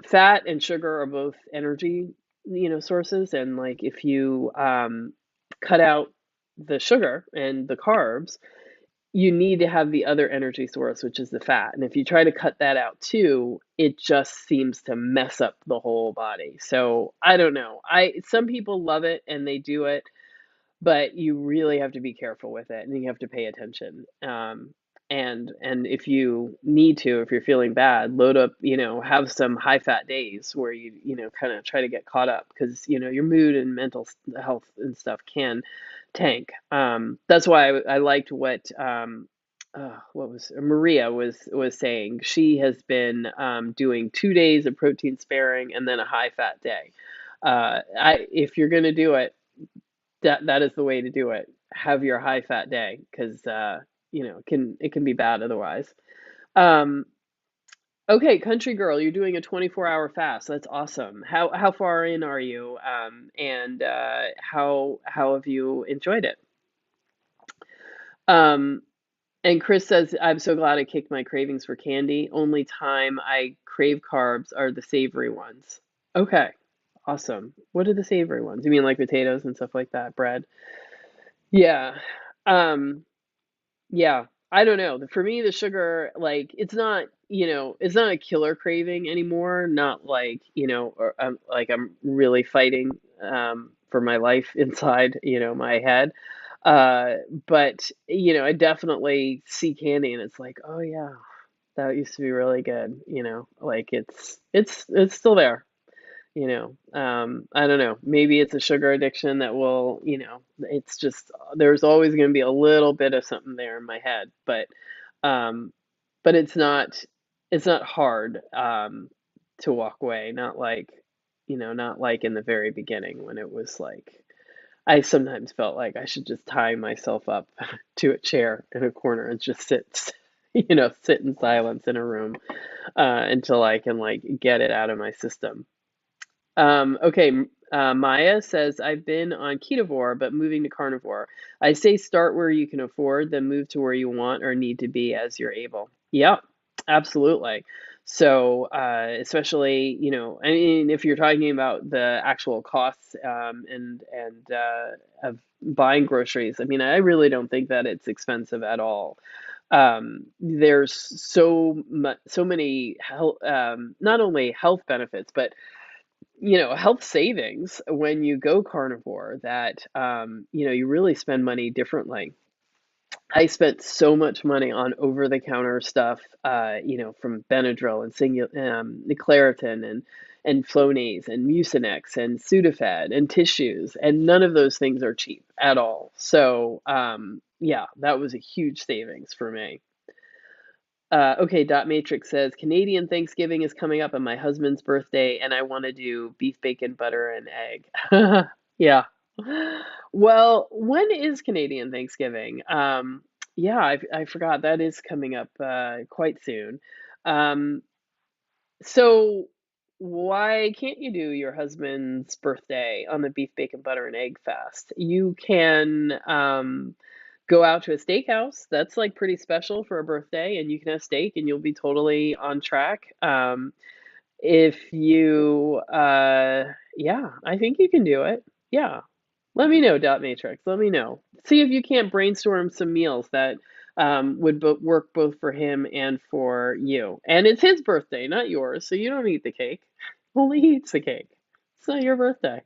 Fat and sugar are both energy, sources, and like if you cut out the sugar and the carbs, you need to have the other energy source, which is the fat. And if you try to cut that out too, it just seems to mess up the whole body. So I don't know. Some people love it and they do it, but you really have to be careful with it and you have to pay attention. And if you need to, if you're feeling bad, load up, have some high fat days where you kind of try to get caught up because, your mood and mental health and stuff can tank. That's why I liked what was Maria was saying. She has been doing 2 days of protein sparing and then a high fat day. If you're going to do it, that is the way to do it. Have your high fat day because it can be bad otherwise. Um, okay, country girl, you're doing a 24-hour fast. That's awesome. How far in are you? And how have you enjoyed it? Um, and Chris says, I'm so glad I kicked my cravings for candy. Only time I crave carbs are the savory ones. Okay, awesome. What are the savory ones? You mean like potatoes and stuff like that, bread? Yeah. Um, yeah. I don't know. For me, the sugar, like, it's not a killer craving anymore. Not like, or like I'm really fighting for my life inside, my head. Uh, but, I definitely see candy and it's like, oh yeah, that used to be really good, like it's still there. I don't know. Maybe it's a sugar addiction that will, it's just there's always going to be a little bit of something there in my head, um, but it's not hard to walk away. Not like in the very beginning when it was like I sometimes felt like I should just tie myself up to a chair in a corner and just sit in silence in a room until I can like get it out of my system. Okay, Maya says, I've been on Ketovore, but moving to Carnivore. I say start where you can afford, then move to where you want or need to be as you're able. Yeah, absolutely. So, especially, I mean, if you're talking about the actual costs and of buying groceries, I mean, I really don't think that it's expensive at all. There's so many health, not only health benefits, but health savings when you go carnivore that you really spend money differently. I spent so much money on over the counter stuff, from Benadryl and Claritin and Flonase and Mucinex and Sudafed and tissues, and none of those things are cheap at all. So yeah, that was a huge savings for me. Okay, Dot Matrix says Canadian Thanksgiving is coming up on my husband's birthday, and I want to do beef, bacon, butter, and egg. Yeah. Well, when is Canadian Thanksgiving? Yeah, I forgot that is coming up quite soon. Um, so why can't you do your husband's birthday on the beef, bacon, butter, and egg fast? You can go out to a steakhouse. That's like pretty special for a birthday, and you can have steak and you'll be totally on track. If you Yeah, I think you can do it. Yeah. Let me know, Dot Matrix. Let me know. See if you can't brainstorm some meals that would work both for him and for you. And it's his birthday, not yours, so you don't eat the cake. Only he eats the cake. It's not your birthday.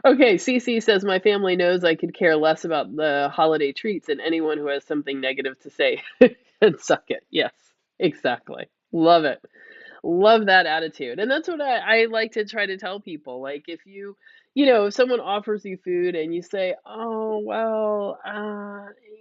Okay, CC says my family knows I could care less about the holiday treats than anyone who has something negative to say and suck it. Yes, exactly. Love it. Love that attitude. And that's what I like to try to tell people. Like if if someone offers you food and you say, "Oh, well,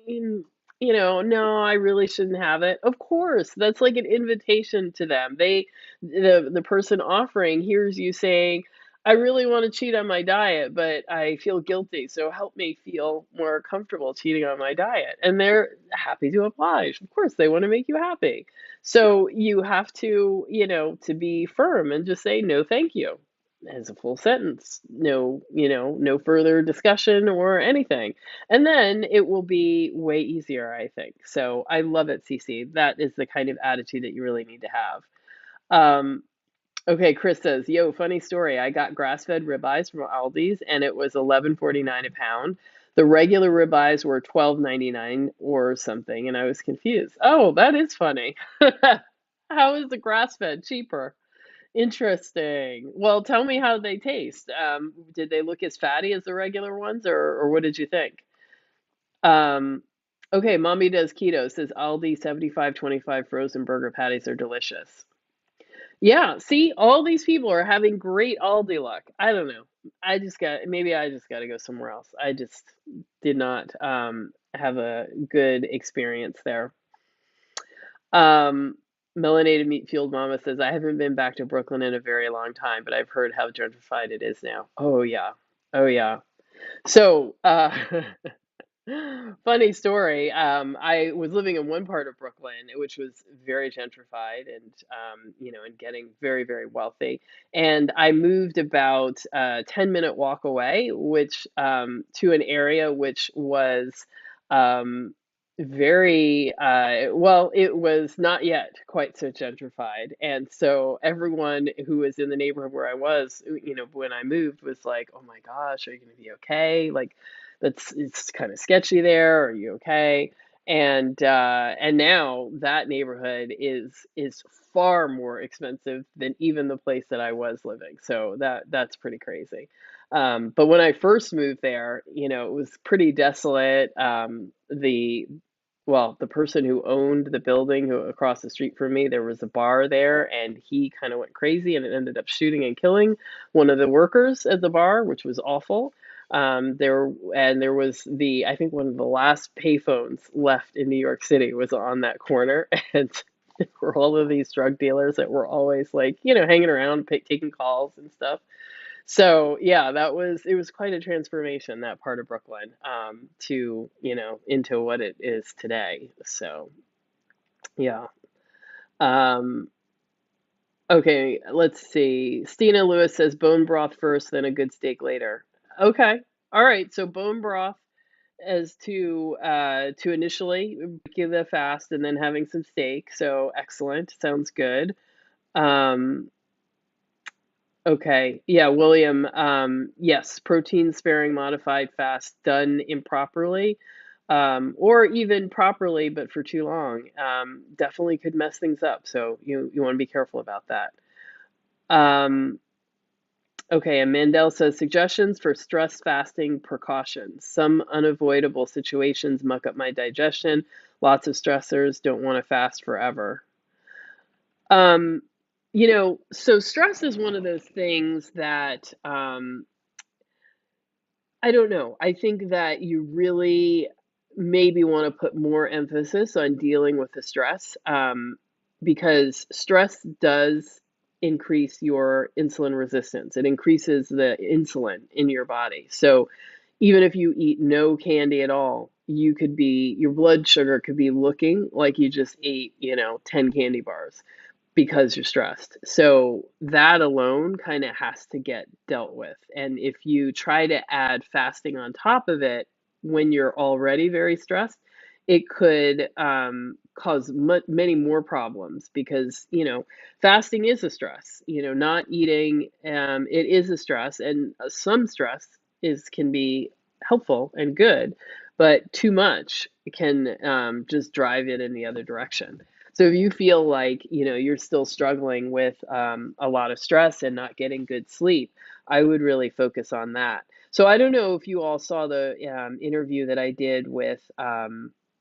mm, no, I really shouldn't have it." Of course, that's like an invitation to them. The person offering hears you saying, "I really want to cheat on my diet, but I feel guilty, so help me feel more comfortable cheating on my diet." And they're happy to oblige. Of course, they want to make you happy. So you have to, to be firm and just say, "No, thank you." As a full sentence, no, no further discussion or anything. And then it will be way easier, I think. So I love it, Cece. That is the kind of attitude that you really need to have. Um, okay, Chris says, "Yo, funny story. I got grass-fed ribeyes from Aldi's and it was 11.49 a pound. The regular ribeyes were 12.99 or something, and I was confused." Oh, that is funny. How is the grass-fed cheaper? Interesting. Well, tell me how they taste. Did they look as fatty as the regular ones, or what did you think? Um, okay, Mommy Does Keto says Aldi 75/25 frozen burger patties are delicious. Yeah, see, all these people are having great Aldi luck. I don't know. Maybe I just got to go somewhere else. I just did not have a good experience there. Melanated Meat Fueled Mama says, "I haven't been back to Brooklyn in a very long time, but I've heard how gentrified it is now." Oh, yeah. Oh, yeah. So, funny story. I was living in one part of Brooklyn, which was very gentrified and, and getting very, very wealthy. And I moved about a 10-minute walk away, which to an area which was um, very, well, it was not yet quite so gentrified. And so everyone who was in the neighborhood where I was, when I moved was like, "Oh my gosh, are you going to be okay? Like, it's kind of sketchy there. Are you okay?" And now that neighborhood is far more expensive than even the place that I was living. So that's pretty crazy. But when I first moved there, it was pretty desolate. The person who owned the building who across the street from me, there was a bar there, and he kind of went crazy and it ended up shooting and killing one of the workers at the bar, which was awful. There was I think one of the last payphones left in New York City was on that corner, and there were all of these drug dealers that were always like, hanging around, taking calls and stuff. So yeah, it was quite a transformation, that part of Brooklyn, to, into what it is today. So yeah. Um, okay, let's see. Stina Lewis says bone broth first, then a good steak later. Okay. All right. So bone broth as to initially give the fast and then having some steak. So excellent. Sounds good. Um, Okay. Yeah, William. Yes, protein sparing modified fast done improperly, or even properly but for too long, definitely could mess things up. So you want to be careful about that. Um, okay, and Mandel says suggestions for stress fasting precautions. Some unavoidable situations muck up my digestion. Lots of stressors. Don't want to fast forever. Um, so stress is one of those things that I don't know. I think that you really maybe want to put more emphasis on dealing with the stress, because stress does increase your insulin resistance. It increases the insulin in your body. So even if you eat no candy at all, your blood sugar could be looking like you just ate, 10 candy bars because you're stressed. So that alone kind of has to get dealt with. And if you try to add fasting on top of it when you're already very stressed, it could cause many more problems because, fasting is a stress. Not eating, it is a stress, and some stress can be helpful and good, but too much can just drive it in the other direction. So if you feel like, you're still struggling with a lot of stress and not getting good sleep, I would really focus on that. So I don't know if you all saw the interview that I did with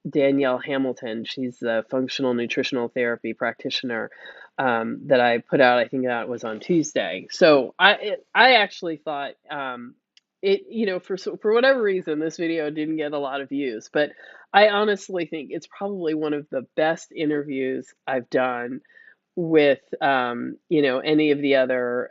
Danielle Hamilton. She's the functional nutritional therapy practitioner that I put out. I think that was on Tuesday. So I actually thought for whatever reason, this video didn't get a lot of views, but I honestly think it's probably one of the best interviews I've done with any of the other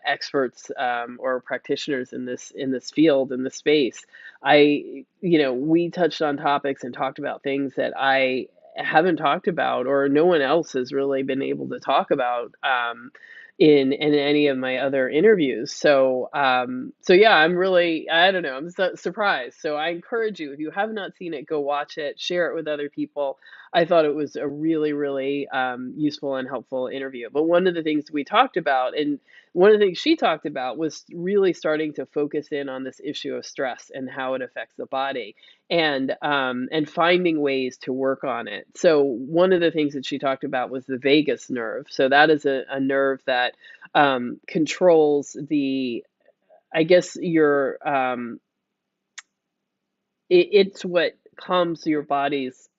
experts or practitioners in this field in this space. We touched on topics and talked about things that I haven't talked about or no one else has really been able to talk about in any of my other interviews. So yeah, I don't know, I'm surprised. So I encourage you, if you have not seen it, go watch it, share it with other people. I thought it was a really, really useful and helpful interview. But one of the things we talked about, and one of the things she talked about, was really starting to focus in on this issue of stress and how it affects the body, and finding ways to work on it. So one of the things that she talked about was the vagus nerve. So that is a nerve that controls I guess it's what calms your body's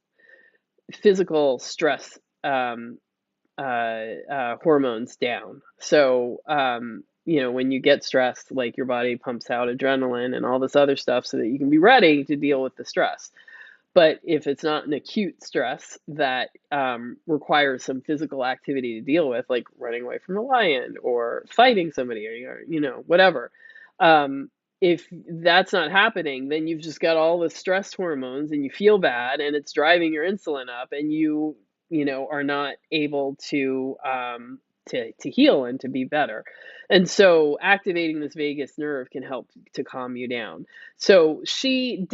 physical stress hormones down. So, when you get stressed, like, your body pumps out adrenaline and all this other stuff so that you can be ready to deal with the stress. But if it's not an acute stress that requires some physical activity to deal with, like running away from a lion or fighting somebody or whatever, um, if that's not happening, then you've just got all the stress hormones and you feel bad and it's driving your insulin up, and you are not able to heal and to be better. And so activating this vagus nerve can help to calm you down. So she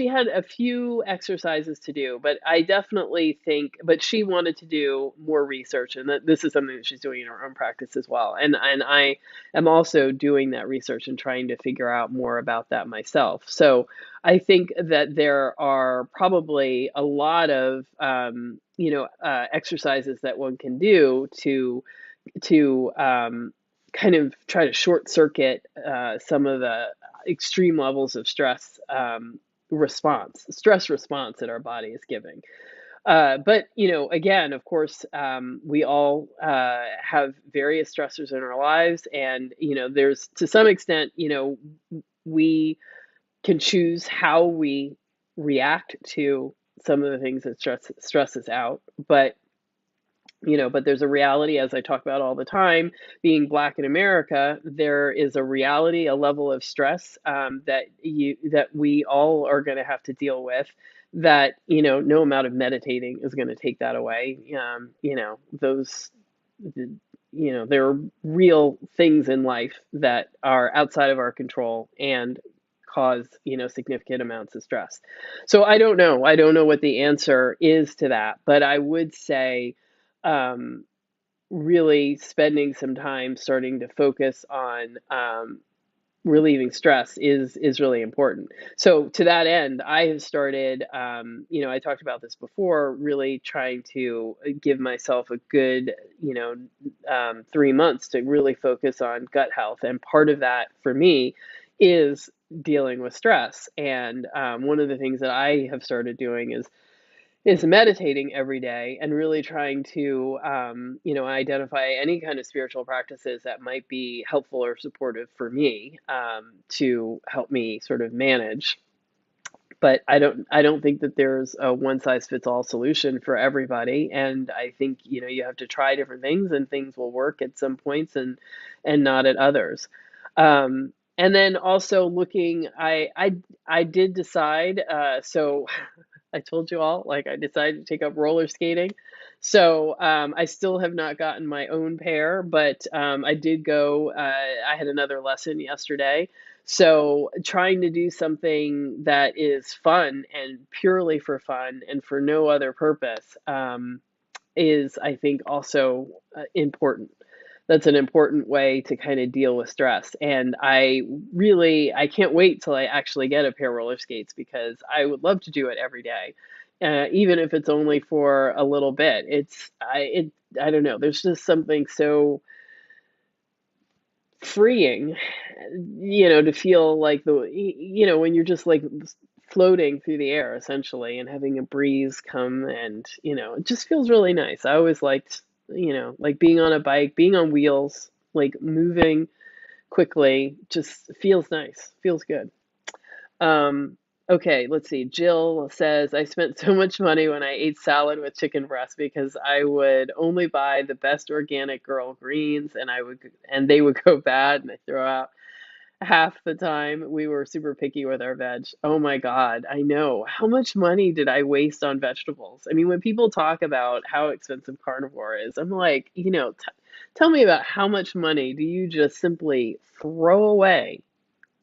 had a few exercises to do, but I definitely think, but she wanted to do more research, and that this is something that she's doing in her own practice as well. And I am also doing that research and trying to figure out more about that myself. So I think that there are probably a lot of exercises that one can do to kind of try to short circuit some of the extreme levels of stress response that our body is giving. But again, of course, we all have various stressors in our lives, and there's, to some extent, we can choose how we react to some of the things that stress us out. But there's a reality, as I talk about all the time, being Black in America, there is a reality, a level of stress that we all are going to have to deal with. That no amount of meditating is going to take that away. There are real things in life that are outside of our control and cause significant amounts of stress. So I don't know what the answer is to that, but I would say um, really spending some time starting to focus on relieving stress is really important. So to that end, I have started, I talked about this before, really trying to give myself a good, 3 months to really focus on gut health. And part of that for me is dealing with stress. And one of the things that I have started doing is meditating every day and really trying to identify any kind of spiritual practices that might be helpful or supportive for me, to help me sort of manage. But I don't think that there's a one size fits all solution for everybody, and I think you have to try different things, and things will work at some points and not at others. And then also looking, I did decide, so I told you all, like, I decided to take up roller skating. So I still have not gotten my own pair, but I did go. I had another lesson yesterday. So trying to do something that is fun and purely for fun and for no other purpose is, I think, also important. That's an important way to kind of deal with stress. And I can't wait till I actually get a pair of roller skates, because I would love to do it every day. Even if it's only for a little bit. I don't know. There's just something so freeing, to feel like when you're just like floating through the air essentially, and having a breeze come, and it just feels really nice. I always liked, like being on a bike, being on wheels, like moving quickly. Just feels nice, feels good. Um, okay, let's see. Jill says, I spent so much money when I ate salad with chicken breast because I would only buy the best organic girl greens and they would go bad and I throw out half the time. We were super picky with our veg. Oh my God, I know. How much money did I waste on vegetables? I mean, when people talk about how expensive carnivore is, I'm like, tell me about how much money do you just simply throw away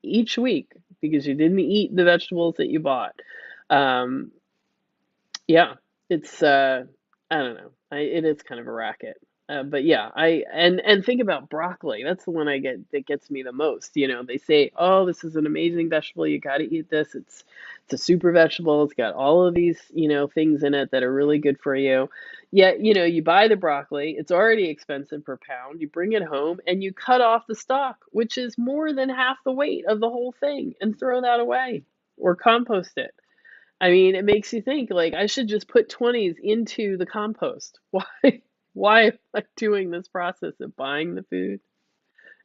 each week because you didn't eat the vegetables that you bought. Um, yeah, it's I don't know. It is kind of a racket. But yeah, and think about broccoli. That's the one I get that gets me the most. They say, "Oh, this is an amazing vegetable. You got to eat this. It's a super vegetable. It's got all of these, things in it that are really good for you." Yet, you buy the broccoli. It's already expensive per pound. You bring it home and you cut off the stalk, which is more than half the weight of the whole thing, and throw that away or compost it. I mean, it makes you think like I should just put 20s into the compost. Why am I doing this process of buying the food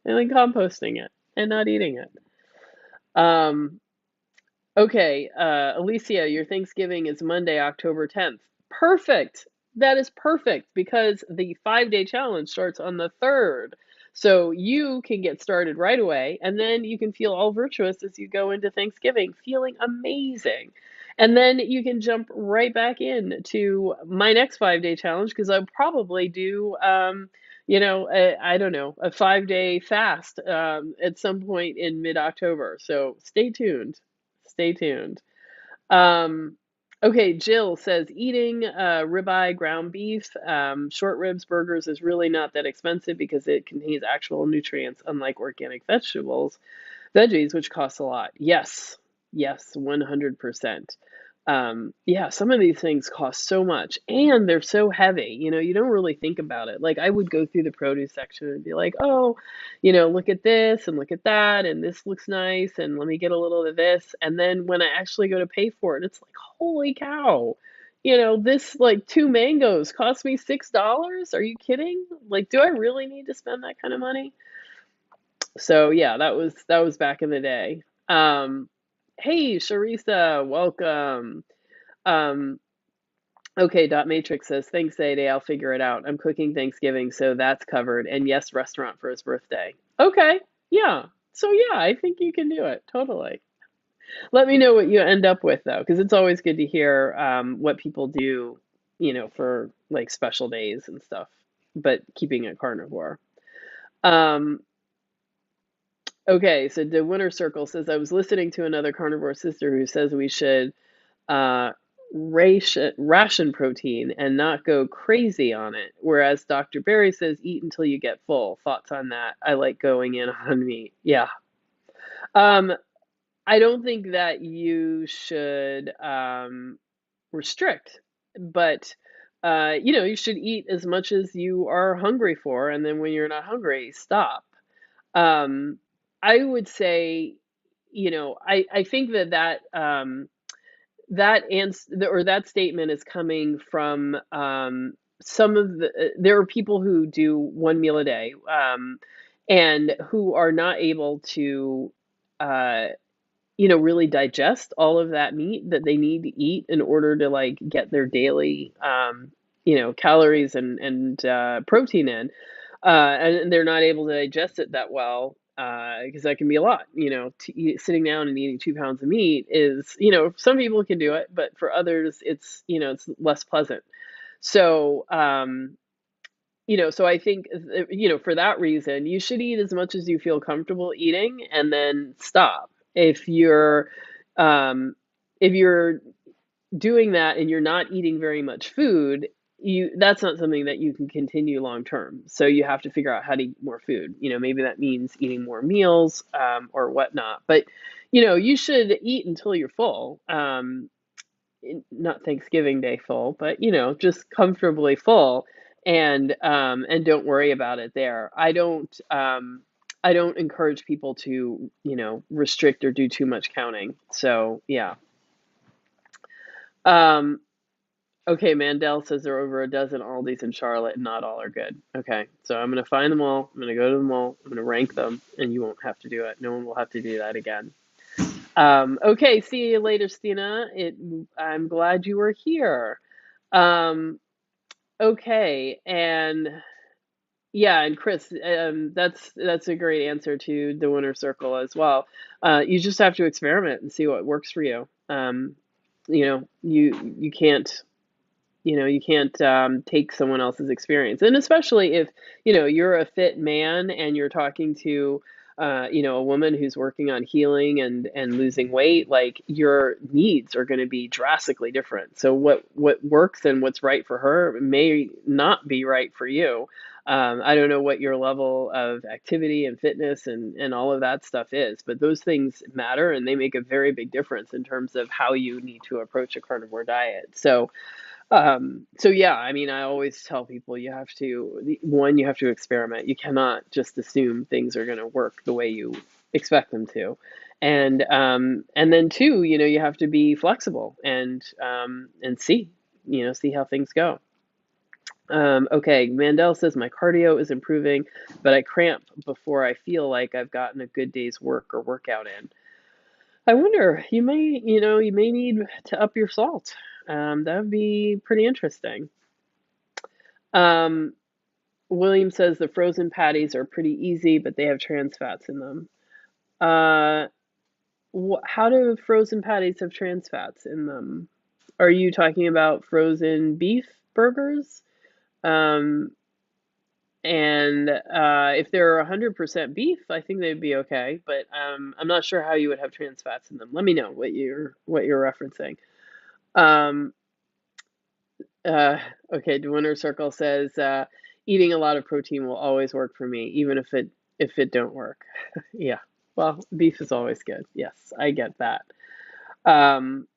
and then composting it and not eating it? Um, okay, Alicia, your Thanksgiving is Monday, October 10th. Perfect. That is perfect because the 5-day challenge starts on the 3rd. So you can get started right away and then you can feel all virtuous as you go into Thanksgiving, feeling amazing. And then you can jump right back in to my next 5-day challenge because I'll probably do I don't know, a 5-day fast at some point in mid-October. So stay tuned. Stay tuned. Um, okay, Jill says eating ribeye, ground beef, short ribs, burgers is really not that expensive because it contains actual nutrients, unlike organic veggies, which cost a lot. Yes, yes, 100%. Yeah, some of these things cost so much and they're so heavy. You don't really think about it. Like I would go through the produce section and be like, oh, look at this and look at that, and this looks nice, and let me get a little of this. And then when I actually go to pay for it, it's like, holy cow. This like 2 mangoes cost me $6. Are you kidding? Like, do I really need to spend that kind of money? So yeah, that was back in the day. Hey, Sharisa, welcome. Um, okay, Dot Matrix says, thanks, Day. I'll figure it out. I'm cooking Thanksgiving, so that's covered. And yes, restaurant for his birthday. Okay, yeah. So yeah, I think you can do it. Totally. Let me know what you end up with though, because it's always good to hear what people do, for like special days and stuff, but keeping it carnivore. Um, Okay, so the Winter Circle says I was listening to another carnivore sister who says we should uh, ration protein and not go crazy on it. Whereas Dr. Barry says eat until you get full. Thoughts on that? I like going in on meat. Yeah. Um, I don't think that you should restrict, but you should eat as much as you are hungry for, and then when you're not hungry, stop. Um, I would say, I think that statement is coming from some of there are people who do one meal a day, and who are not able to, uh, really digest all of that meat that they need to eat in order to like get their daily, calories and protein in, and they're not able to digest it that well because that can be a lot. Sitting down and eating 2 pounds of meat is, some people can do it, but for others, it's less pleasant. So, so I think, for that reason, you should eat as much as you feel comfortable eating, and then stop. Um, if you're doing that and you're not eating very much food, that's not something that you can continue long term. So you have to figure out how to eat more food. Maybe that means eating more meals, or whatnot. But you should eat until you're full. Not Thanksgiving Day full, but just comfortably full, and don't worry about it there. I don't encourage people to restrict or do too much counting. So yeah. Um, Okay, Mandel says there are over a dozen Aldis in Charlotte and not all are good. Okay, so I'm going to find them all. I'm going to go to them all. I'm going to rank them, and you won't have to do it. No one will have to do that again. Okay, see you later, Stina. I'm glad you were here. Um, okay, and yeah, and Chris, that's a great answer to the winner circle as well. You just have to experiment and see what works for you. You can't take someone else's experience. And especially if, you're a fit man and you're talking to, a woman who's working on healing and losing weight, like your needs are going to be drastically different. So what works and what's right for her may not be right for you. I don't know what your level of activity and fitness and all of that stuff is, but those things matter and they make a very big difference in terms of how you need to approach a carnivore diet. So yeah, I mean, I always tell people you have to experiment. You cannot just assume things are going to work the way you expect them to. And then two, you have to be flexible and see how things go. Okay, Mandel says my cardio is improving, but I cramp before I feel like I've gotten a good day's work or workout in. I wonder, you may need to up your salt. That would be pretty interesting. Um, William says the frozen patties are pretty easy, but they have trans fats in them. Uh, how do frozen patties have trans fats in them? Are you talking about frozen beef burgers? Um, and if they're 100% beef, I think they'd be okay. But I'm not sure how you would have trans fats in them. Let me know what you're referencing. Um, Uh, okay, the winner circle says eating a lot of protein will always work for me, even if it don't work. Yeah, well, beef is always good. Yes, I get that. Um,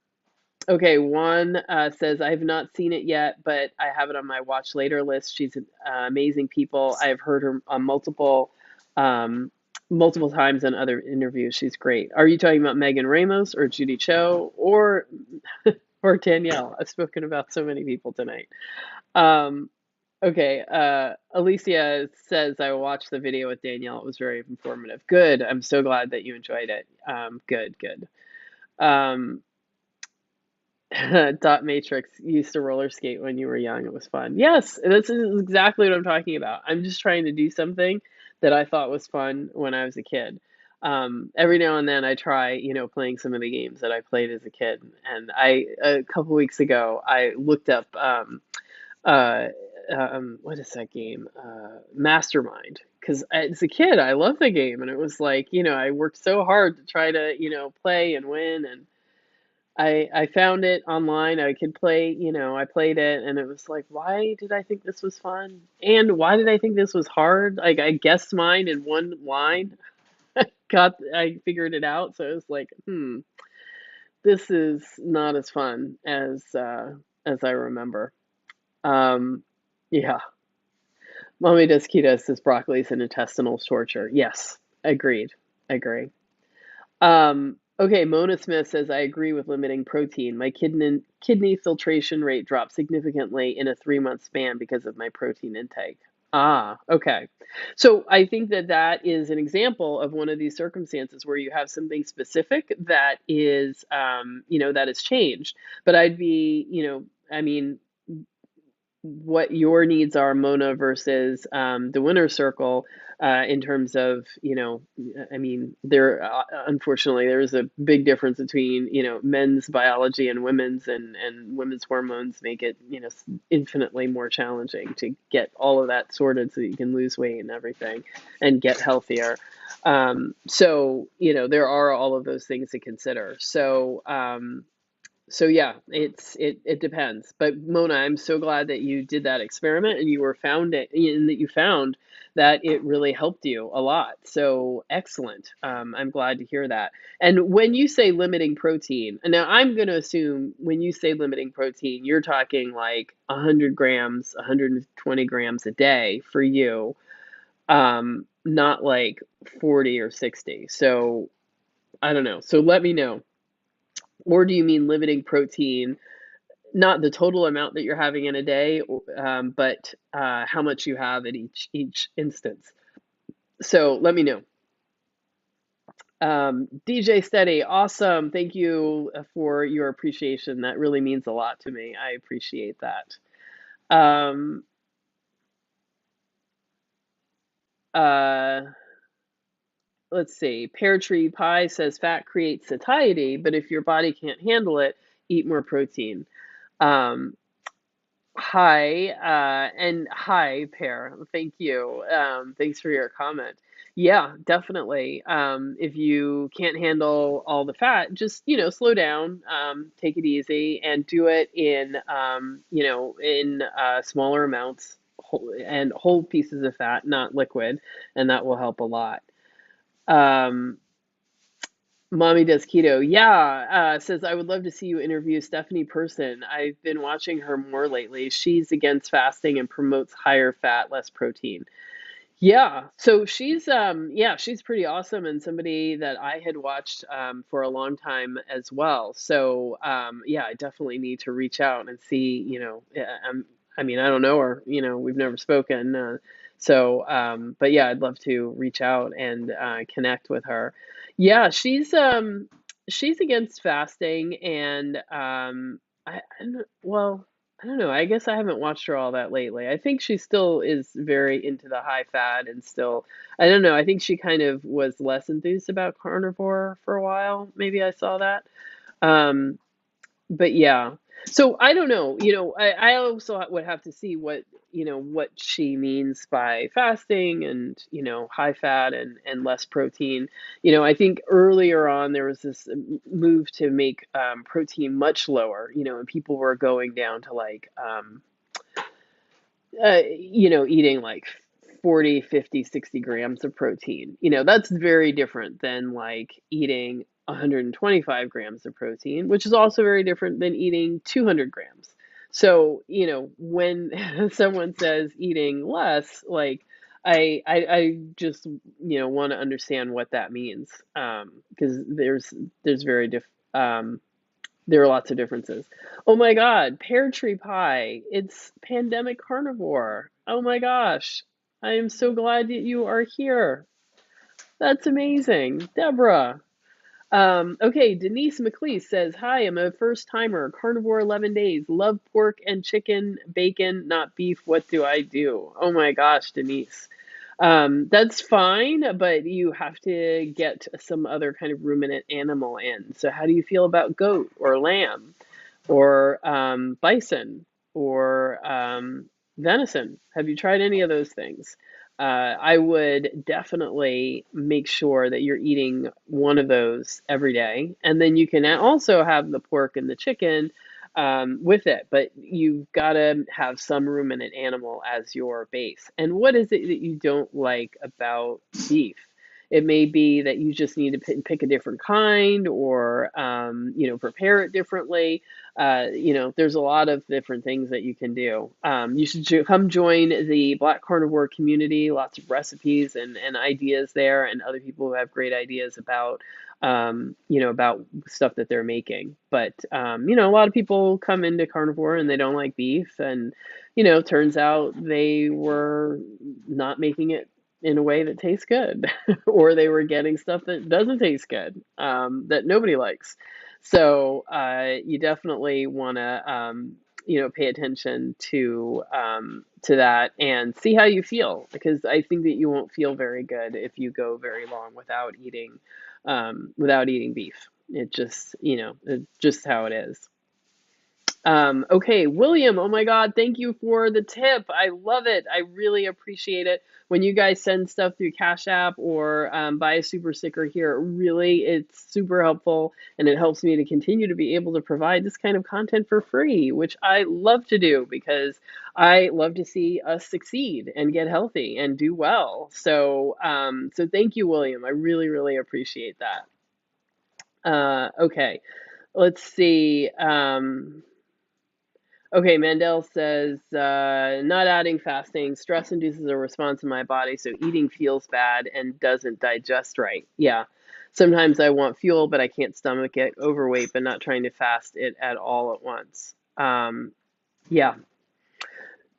okay, one says I have not seen it yet, but I have it on my watch later list. She's amazing people. I've heard her on multiple times in other interviews. She's great. Are you talking about Megan Ramos or Judy Cho or Danielle? I've spoken about so many people tonight. Um, okay, Alicia says I watched the video with Danielle. It was very informative. Good. I'm so glad that you enjoyed it. Good, good. Um, Dot Matrix used to roller skate when you were young. It was fun. Yes, this is exactly what I'm talking about. I'm just trying to do something that I thought was fun when I was a kid. Every now and then I try, playing some of the games that I played as a kid. And a couple weeks ago, I looked up uh, what is that game? Mastermind. Because as a kid, I loved the game, and it was like, I worked so hard to try to, play and win, and I found it online. I could play, I played it, and it was like, why did I think this was fun? And why did I think this was hard? Like I guessed mine in one line, I figured it out, so it was like, this is not as fun as I remember. Um, yeah. Mommy does keto says broccoli is an intestinal torture. Yes, agreed. Agree. Okay, Mona Smith says I agree with limiting protein. My kidney filtration rate dropped significantly in a 3-month span because of my protein intake. Ah, okay. So I think that is an example of one of these circumstances where you have something specific that that has changed. But I'd be, I mean, what your needs are, Mona, versus the winner circle, in terms of, I mean, unfortunately, there's a big difference between, men's biology and women's hormones make it, infinitely more challenging to get all of that sorted so that you can lose weight and everything and get healthier. So, there are all of those things to consider. So yeah, it depends. But Mona, I'm so glad that you did that experiment and you found that it really helped you a lot. So excellent. I'm glad to hear that. And when you say limiting protein, and now I'm going to assume when you say limiting protein, you're talking like 100 grams, 120 grams a day for you, not like 40 or 60. So I don't know. So let me know. Or do you mean limiting protein not the total amount that you're having in a day, but how much you have at each instance. So let me know. DJ Steady, awesome. Thank you for your appreciation. That really means a lot to me. I appreciate that. Um, uh, let's see. Pear Tree Pie says fat creates satiety, but if your body can't handle it, eat more protein. Um, Hi, and hi, Pear. Thank you. Thanks for your comment. Yeah, definitely. If you can't handle all the fat, just, slow down, take it easy, and do it in smaller amounts and whole pieces of fat, not liquid, and that will help a lot. Um, Mommy does keto. Yeah, says I would love to see you interview Stephanie Person. I've been watching her more lately. She's against fasting and promotes higher fat, less protein. Yeah, so she's pretty awesome and somebody that I had watched for a long time as well. So yeah, I definitely need to reach out and see, I mean, I don't know her, we've never spoken. But yeah, I'd love to reach out and connect with her. Yeah, she's against fasting and well, I don't know. I guess I haven't watched her all that lately. I think she still is very into the high fat and still, I don't know. I think she kind of was less enthused about carnivore for a while. Maybe I saw that. Um, but yeah. So I don't know. I also would have to see what she means by fasting and, high fat and less protein. I think earlier on there was this move to make protein much lower, and people were going down to like, eating like 40, 50, 60 grams of protein. That's very different than like eating 125 grams of protein, which is also very different than eating 200 grams. So, when someone says eating less, like I just, want to understand what that means. Because there's very there are lots of differences. Oh my God, pear tree pie. It's pandemic carnivore. Oh my gosh. I am so glad that you are here. That's amazing. Deborah. Okay, Denise McLeese says, hi, I'm a first timer, carnivore 11 days, love pork and chicken, bacon, not beef. What do I do? Oh my gosh, Denise. That's fine, but you have to get some other kind of ruminant animal in. So, how do you feel about goat or lamb or bison or venison? Have you tried any of those things? I would definitely make sure that you're eating one of those every day. And then you can also have the pork and the chicken with it, but you've got to have some ruminant animal as your base. And what is it that you don't like about beef? It may be that you just need to pick a different kind or, prepare it differently. There's a lot of different things that you can do. You should come join the Black Carnivore community, lots of recipes and ideas there, and other people who have great ideas about stuff that they're making. But, a lot of people come into carnivore and they don't like beef. And, turns out they were not making it in a way that tastes good, or they were getting stuff that doesn't taste good, that nobody likes. So you definitely want to, pay attention to that and see how you feel, because I think that you won't feel very good if you go very long without eating beef. It just, it's just how it is. Okay, William, oh my God, thank you for the tip. I love it. I really appreciate it. When you guys send stuff through Cash App or buy a super sticker here, really, it's super helpful and it helps me to continue to be able to provide this kind of content for free, which I love to do because I love to see us succeed and get healthy and do well. So thank you, William. I really, really appreciate that. Okay, let's see. Okay, Mandel says, not adding fasting. Stress induces a response in my body, so eating feels bad and doesn't digest right. Yeah. Sometimes I want fuel, but I can't stomach it. Overweight, but not trying to fast it at all at once. Yeah,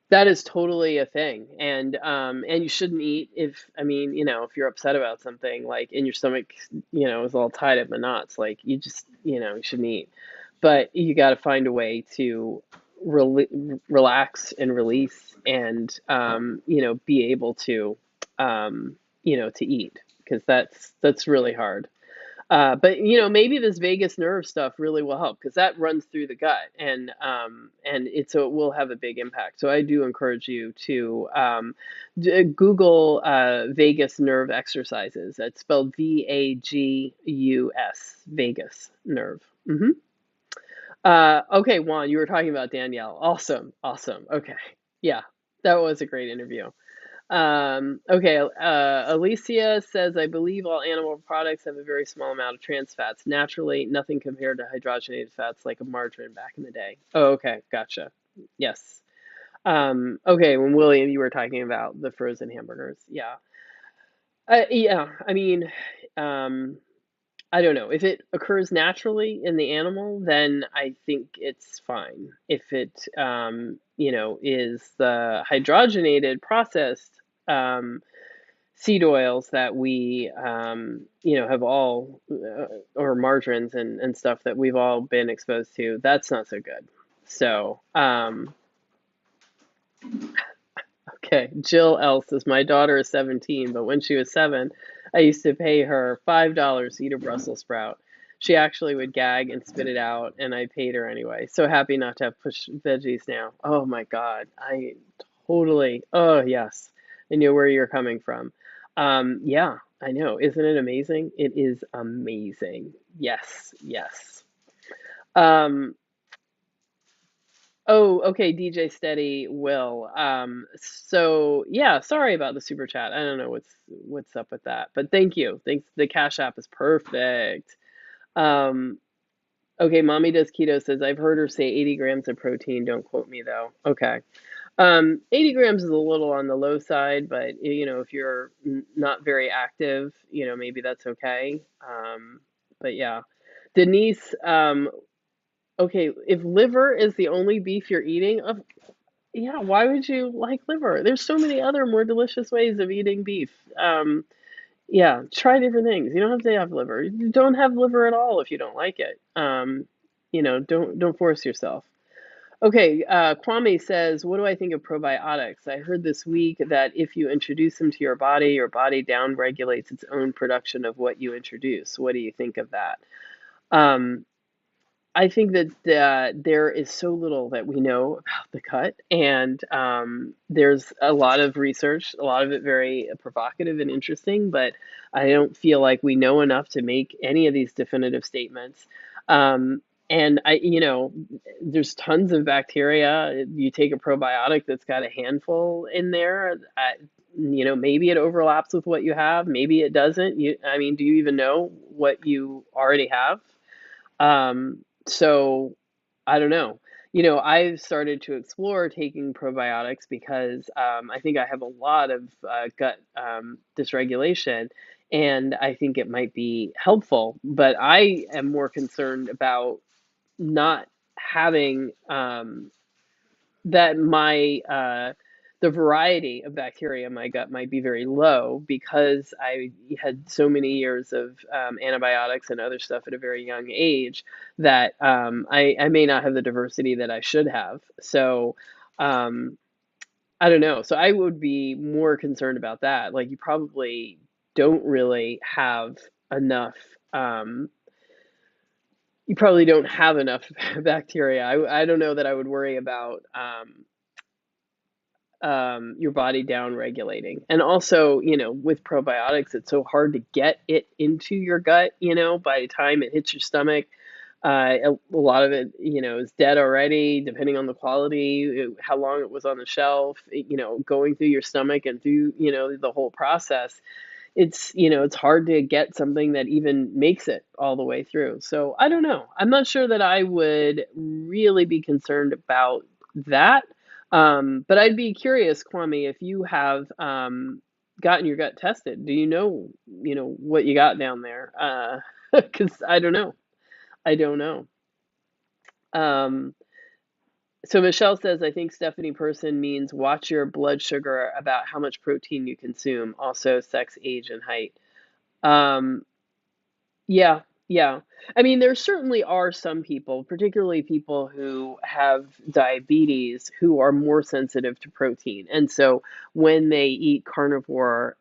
that is totally a thing. And you shouldn't eat if, I mean, if you're upset about something, like, and your stomach, is all tied up in knots, like, you just, you shouldn't eat. But you got to find a way to relax and release and, be able to, to eat, because that's really hard. But maybe this vagus nerve stuff really will help, because that runs through the gut, so it will have a big impact. So I do encourage you to Google vagus nerve exercises. That's spelled Vagus, vagus nerve. Okay, Juan, you were talking about Danielle. Awesome, awesome. Okay, yeah, that was a great interview. Okay, Alicia says, I believe all animal products have a very small amount of trans fats. Naturally, nothing compared to hydrogenated fats like a margarine back in the day. Oh, okay, gotcha. Yes. Okay, when William, you were talking about the frozen hamburgers. Yeah. Yeah, I mean, um, I don't know. If it occurs naturally in the animal, then I think it's fine. If it, is the hydrogenated processed seed oils that we, have all, or margarines and stuff that we've all been exposed to, that's not so good. So, okay, Jill L says, my daughter is 17, but when she was 7, I used to pay her $5 to eat a Brussels sprout. She actually would gag and spit it out, and I paid her anyway. So happy not to have push veggies now. Oh my God. I totally, oh yes. I know where you're coming from. Yeah, I know. Isn't it amazing? It is amazing. Yes, yes. Um, Oh, okay, DJ Steady will. So yeah, sorry about the super chat. I don't know what's up with that, but thank you. Thanks. The Cash App is perfect. Um, okay, Mommy Does Keto says, I've heard her say 80 grams of protein. Don't quote me though. Okay. 80 grams is a little on the low side, but if you're not very active, maybe that's okay. But yeah. Denise, okay, if liver is the only beef you're eating, yeah, why would you like liver? There's so many other more delicious ways of eating beef. Yeah, try different things. You don't have to have liver. You don't have liver at all if you don't like it. Don't force yourself. Okay, Kwame says, what do I think of probiotics? I heard this week that if you introduce them to your body down regulates its own production of what you introduce. What do you think of that? Um, I think that there is so little that we know about the gut, and there's a lot of research, a lot of it very provocative and interesting, but I don't feel like we know enough to make any of these definitive statements. Um, and there's tons of bacteria. You take a probiotic that's got a handful in there. Maybe it overlaps with what you have, maybe it doesn't. I mean, do you even know what you already have? So I don't know. I've started to explore taking probiotics because I think I have a lot of gut dysregulation, and I think it might be helpful. But I am more concerned about not having that my the variety of bacteria in my gut might be very low because I had so many years of antibiotics and other stuff at a very young age that I may not have the diversity that I should have. So um, I don't know. So I would be more concerned about that. Like, you probably don't really have enough. Um, you probably don't have enough bacteria. I don't know that I would worry about your body down regulating. And also, with probiotics, it's so hard to get it into your gut. By the time it hits your stomach, a lot of it, is dead already, depending on the quality, how long it was on the shelf, going through your stomach and through, the whole process. It's hard to get something that even makes it all the way through. So I don't know. I'm not sure that I would really be concerned about that. But I'd be curious, Kwame, if you have gotten your gut tested. Do what you got down there? Because I don't know. I don't know. Um, So Michelle says, I think Stephanie Person means watch your blood sugar about how much protein you consume, also sex, age, and height. Um, Yeah, yeah. I mean, there certainly are some people, particularly people who have diabetes, who are more sensitive to protein. And so when they eat carnivore,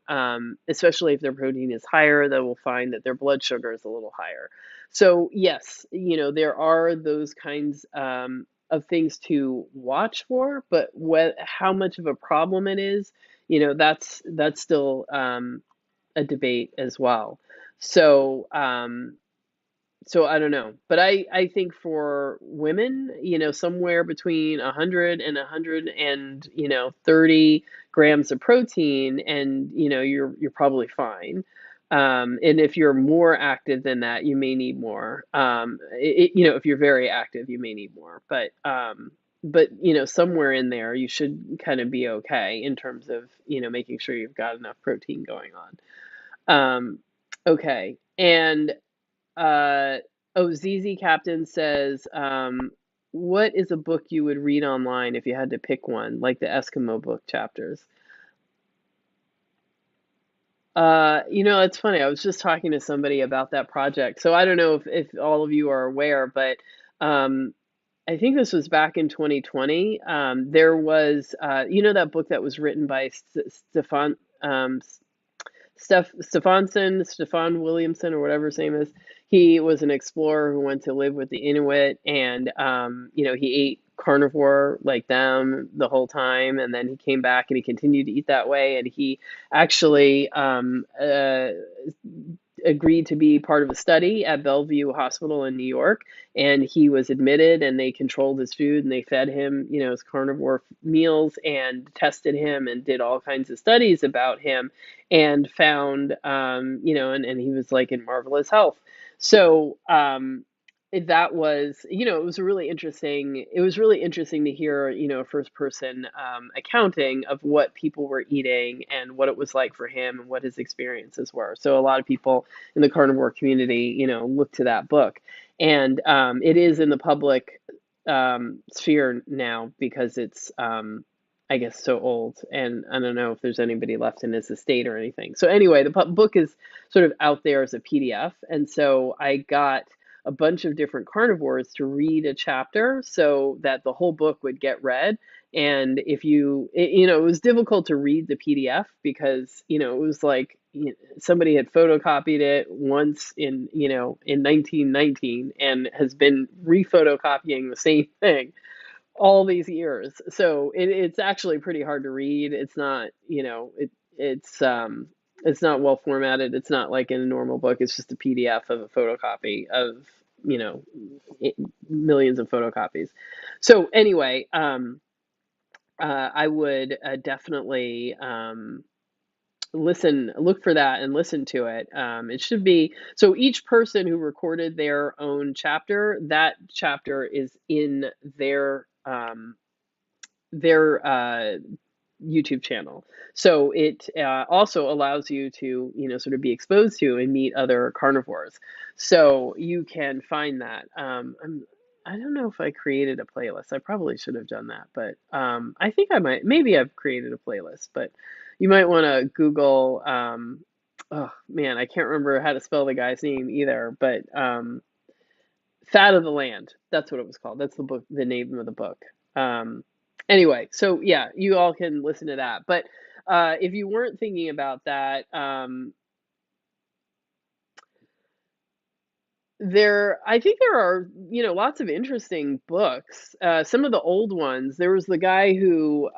especially if their protein is higher, they will find that their blood sugar is a little higher. So yes, there are those kinds of things to watch for, but how much of a problem it is, that's still a debate as well. So, so I don't know, but I think for women, somewhere between 100 and 100 and 30 grams of protein, and you're probably fine. And if you're more active than that, you may need more. If you're very active, you may need more. But somewhere in there, you should kind of be okay in terms of making sure you've got enough protein going on. Okay. And uh ZZ Captain says, what is a book you would read online if you had to pick one, like the Eskimo book chapters? It's funny. I was just talking to somebody about that project. So I don't know if all of you are aware, but um I think this was back in 2020. There was that book that was written by Stefan Williamson, or whatever his name is. He was an explorer who went to live with the Inuit, and he ate carnivore like them the whole time, and then he came back and he continued to eat that way, and he actually agreed to be part of a study at Bellevue Hospital in New York, and he was admitted, and they controlled his food, and they fed him, his carnivore meals, and tested him, and did all kinds of studies about him, and found, and he was like in marvelous health. So, that was, it was really interesting. It was really interesting to hear, a first person accounting of what people were eating and what it was like for him and what his experiences were. So a lot of people in the carnivore community, look to that book. And it is in the public sphere now because it's, I guess, so old. And I don't know if there's anybody left in his estate or anything. So anyway, the book is sort of out there as a PDF. And so I got a bunch of different carnivores to read a chapter so that the whole book would get read. And if it was difficult to read the PDF because, it was like somebody had photocopied it once in 1919 and has been refotocopying the same thing all these years. So it's actually pretty hard to read. It's not, it's not well formatted. It's not like in a normal book. It's just a PDF of a photocopy of, you know, millions of photocopies. So anyway, I would definitely look for that and listen to it. It should be so each person who recorded their own chapter, that chapter is in their YouTube channel. So it also allows you to, sort of be exposed to and meet other carnivores. So you can find that. I don't know if I created a playlist. I probably should have done that, but I think I might. Maybe I've created a playlist, but you might want to Google. Oh man, I can't remember how to spell the guy's name either, but Fat of the Land. That's what it was called. That's the book, the name of the book. Anyway, so yeah, you all can listen to that. But if you weren't thinking about that, I think there are, lots of interesting books. Some of the old ones. There was the guy who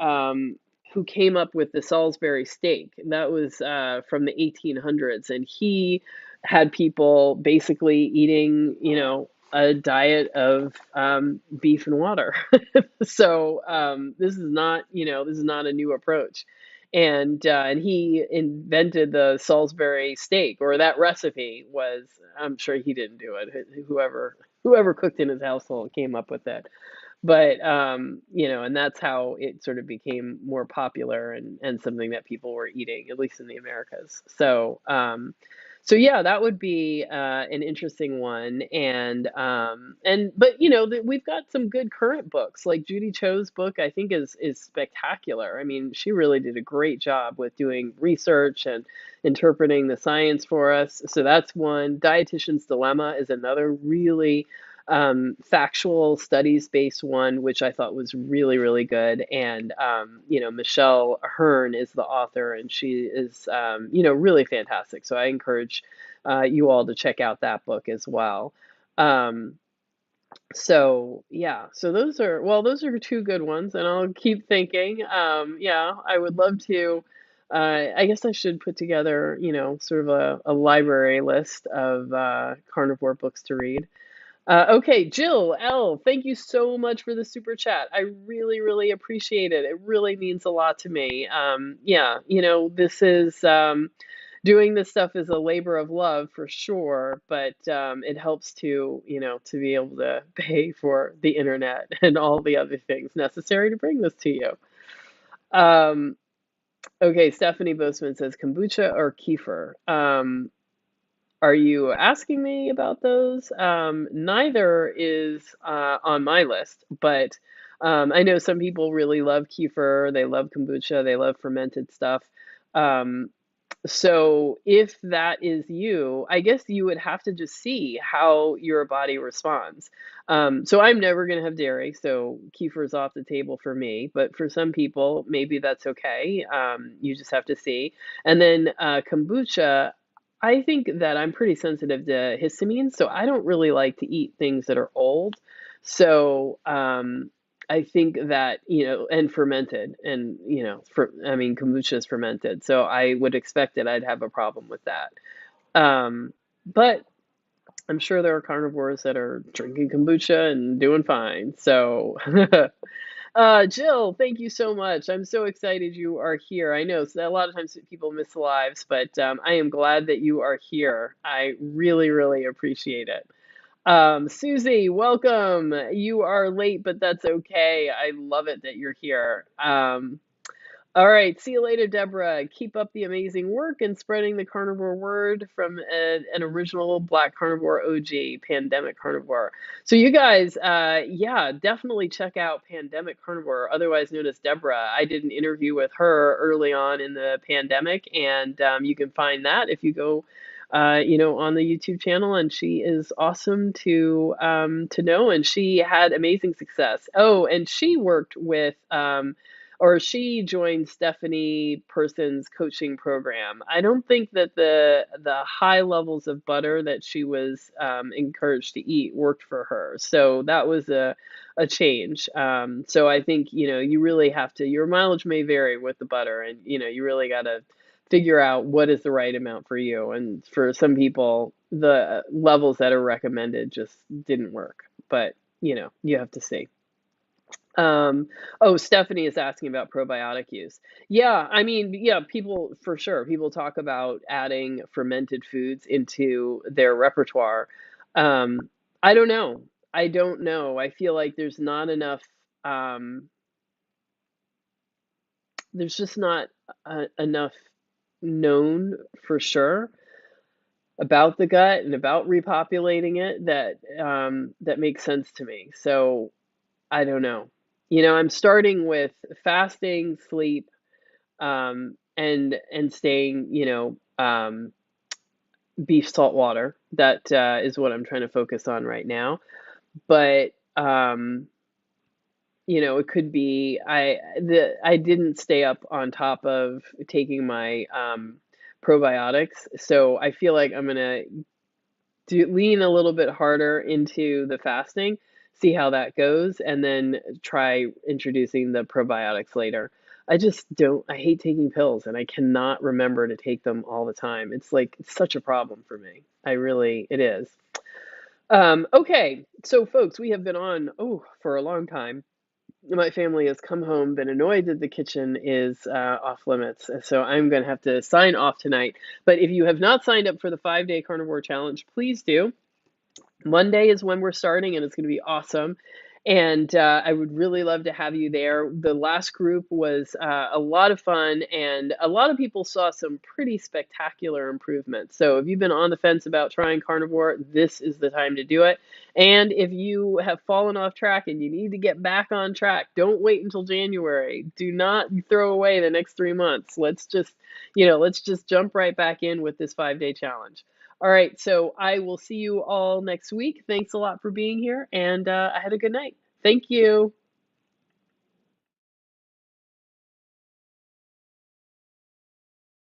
came up with the Salisbury steak. That was from the 1800s, and he had people basically eating, a diet of beef and water. So this is not a new approach. And he invented the Salisbury steak, or that recipe was. I'm sure he didn't do it. Whoever cooked in his household came up with it. But and that's how it sort of became more popular and something that people were eating, at least in the Americas. So yeah, that would be an interesting one, and but we've got some good current books like Judy Cho's book. I think is spectacular. I mean, she really did a great job with doing research and interpreting the science for us. So that's one. Dietitian's Dilemma is another really factual studies based one, which I thought was really, really good. And, Michelle Hearn is the author, and she is, really fantastic. So I encourage you all to check out that book as well. Um, so yeah, so those are two good ones, and I'll keep thinking. Yeah, I would love to. I guess I should put together, sort of a library list of carnivore books to read. Okay, Jill L, thank you so much for the super chat. I really, really appreciate it. It really means a lot to me. Yeah, this is doing this stuff is a labor of love for sure, but it helps to be able to pay for the internet and all the other things necessary to bring this to you. Um, okay, Stephanie Boseman says kombucha or kefir. Are you asking me about those? Neither is on my list, but I know some people really love kefir, they love kombucha, they love fermented stuff. Um, so if that is you, I guess you would have to just see how your body responds. So I'm never going to have dairy, so kefir's off the table for me. But for some people, maybe that's okay. You just have to see. And then kombucha, I think that I'm pretty sensitive to histamine, so I don't really like to eat things that are old. So I think that, and fermented, and, I mean, kombucha is fermented, so I would expect that I'd have a problem with that. But I'm sure there are carnivores that are drinking kombucha and doing fine. So, Jill, thank you so much. I'm so excited you are here. I know a lot of times people miss lives, but I am glad that you are here. I really, really appreciate it. Susie, welcome. You are late, but that's okay. I love it that you're here. All right, see you later, Deborah. Keep up the amazing work and spreading the carnivore word from an original Black Carnivore OG, Pandemic Carnivore. So you guys, yeah, definitely check out Pandemic Carnivore, otherwise known as Deborah. I did an interview with her early on in the pandemic, and you can find that if you go on the YouTube channel, and she is awesome to know, and she had amazing success. Oh, and she worked with or she joined Stephanie Person's coaching program. I don't think that the high levels of butter that she was encouraged to eat worked for her, so that was a change. So I think you really have to. Your mileage may vary with the butter, and you really got to figure out what is the right amount for you. And for some people, the levels that are recommended just didn't work. But, you have to see. Oh, Stephanie is asking about probiotic use. Yeah, I mean, yeah, people for sure. People talk about adding fermented foods into their repertoire. Um, I don't know. I don't know. I feel like there's not enough. Um, there's just not enough known for sure about the gut and about repopulating it that makes sense to me. So I don't know. I'm starting with fasting, sleep, and staying, beef salt water. That is what I'm trying to focus on right now. But it could be I didn't stay up on top of taking my probiotics, so I feel like I'm gonna lean a little bit harder into the fasting, see how that goes, and then try introducing the probiotics later. I just don't, I hate taking pills, and I cannot remember to take them all the time. It's such a problem for me. It is. Okay, so folks, we have been on, for a long time. My family has come home, been annoyed that the kitchen is off limits. So I'm going to have to sign off tonight. But if you have not signed up for the 5-day carnivore challenge, please do. Monday is when we're starting, and it's going to be awesome. And I would really love to have you there. The last group was a lot of fun, and a lot of people saw some pretty spectacular improvements. So if you've been on the fence about trying carnivore, this is the time to do it. And if you have fallen off track and you need to get back on track, don't wait until January. Do not throw away the next 3 months. Let's just jump right back in with this 5-day challenge. All right, so I will see you all next week. Thanks a lot for being here, and I had a good night. Thank you.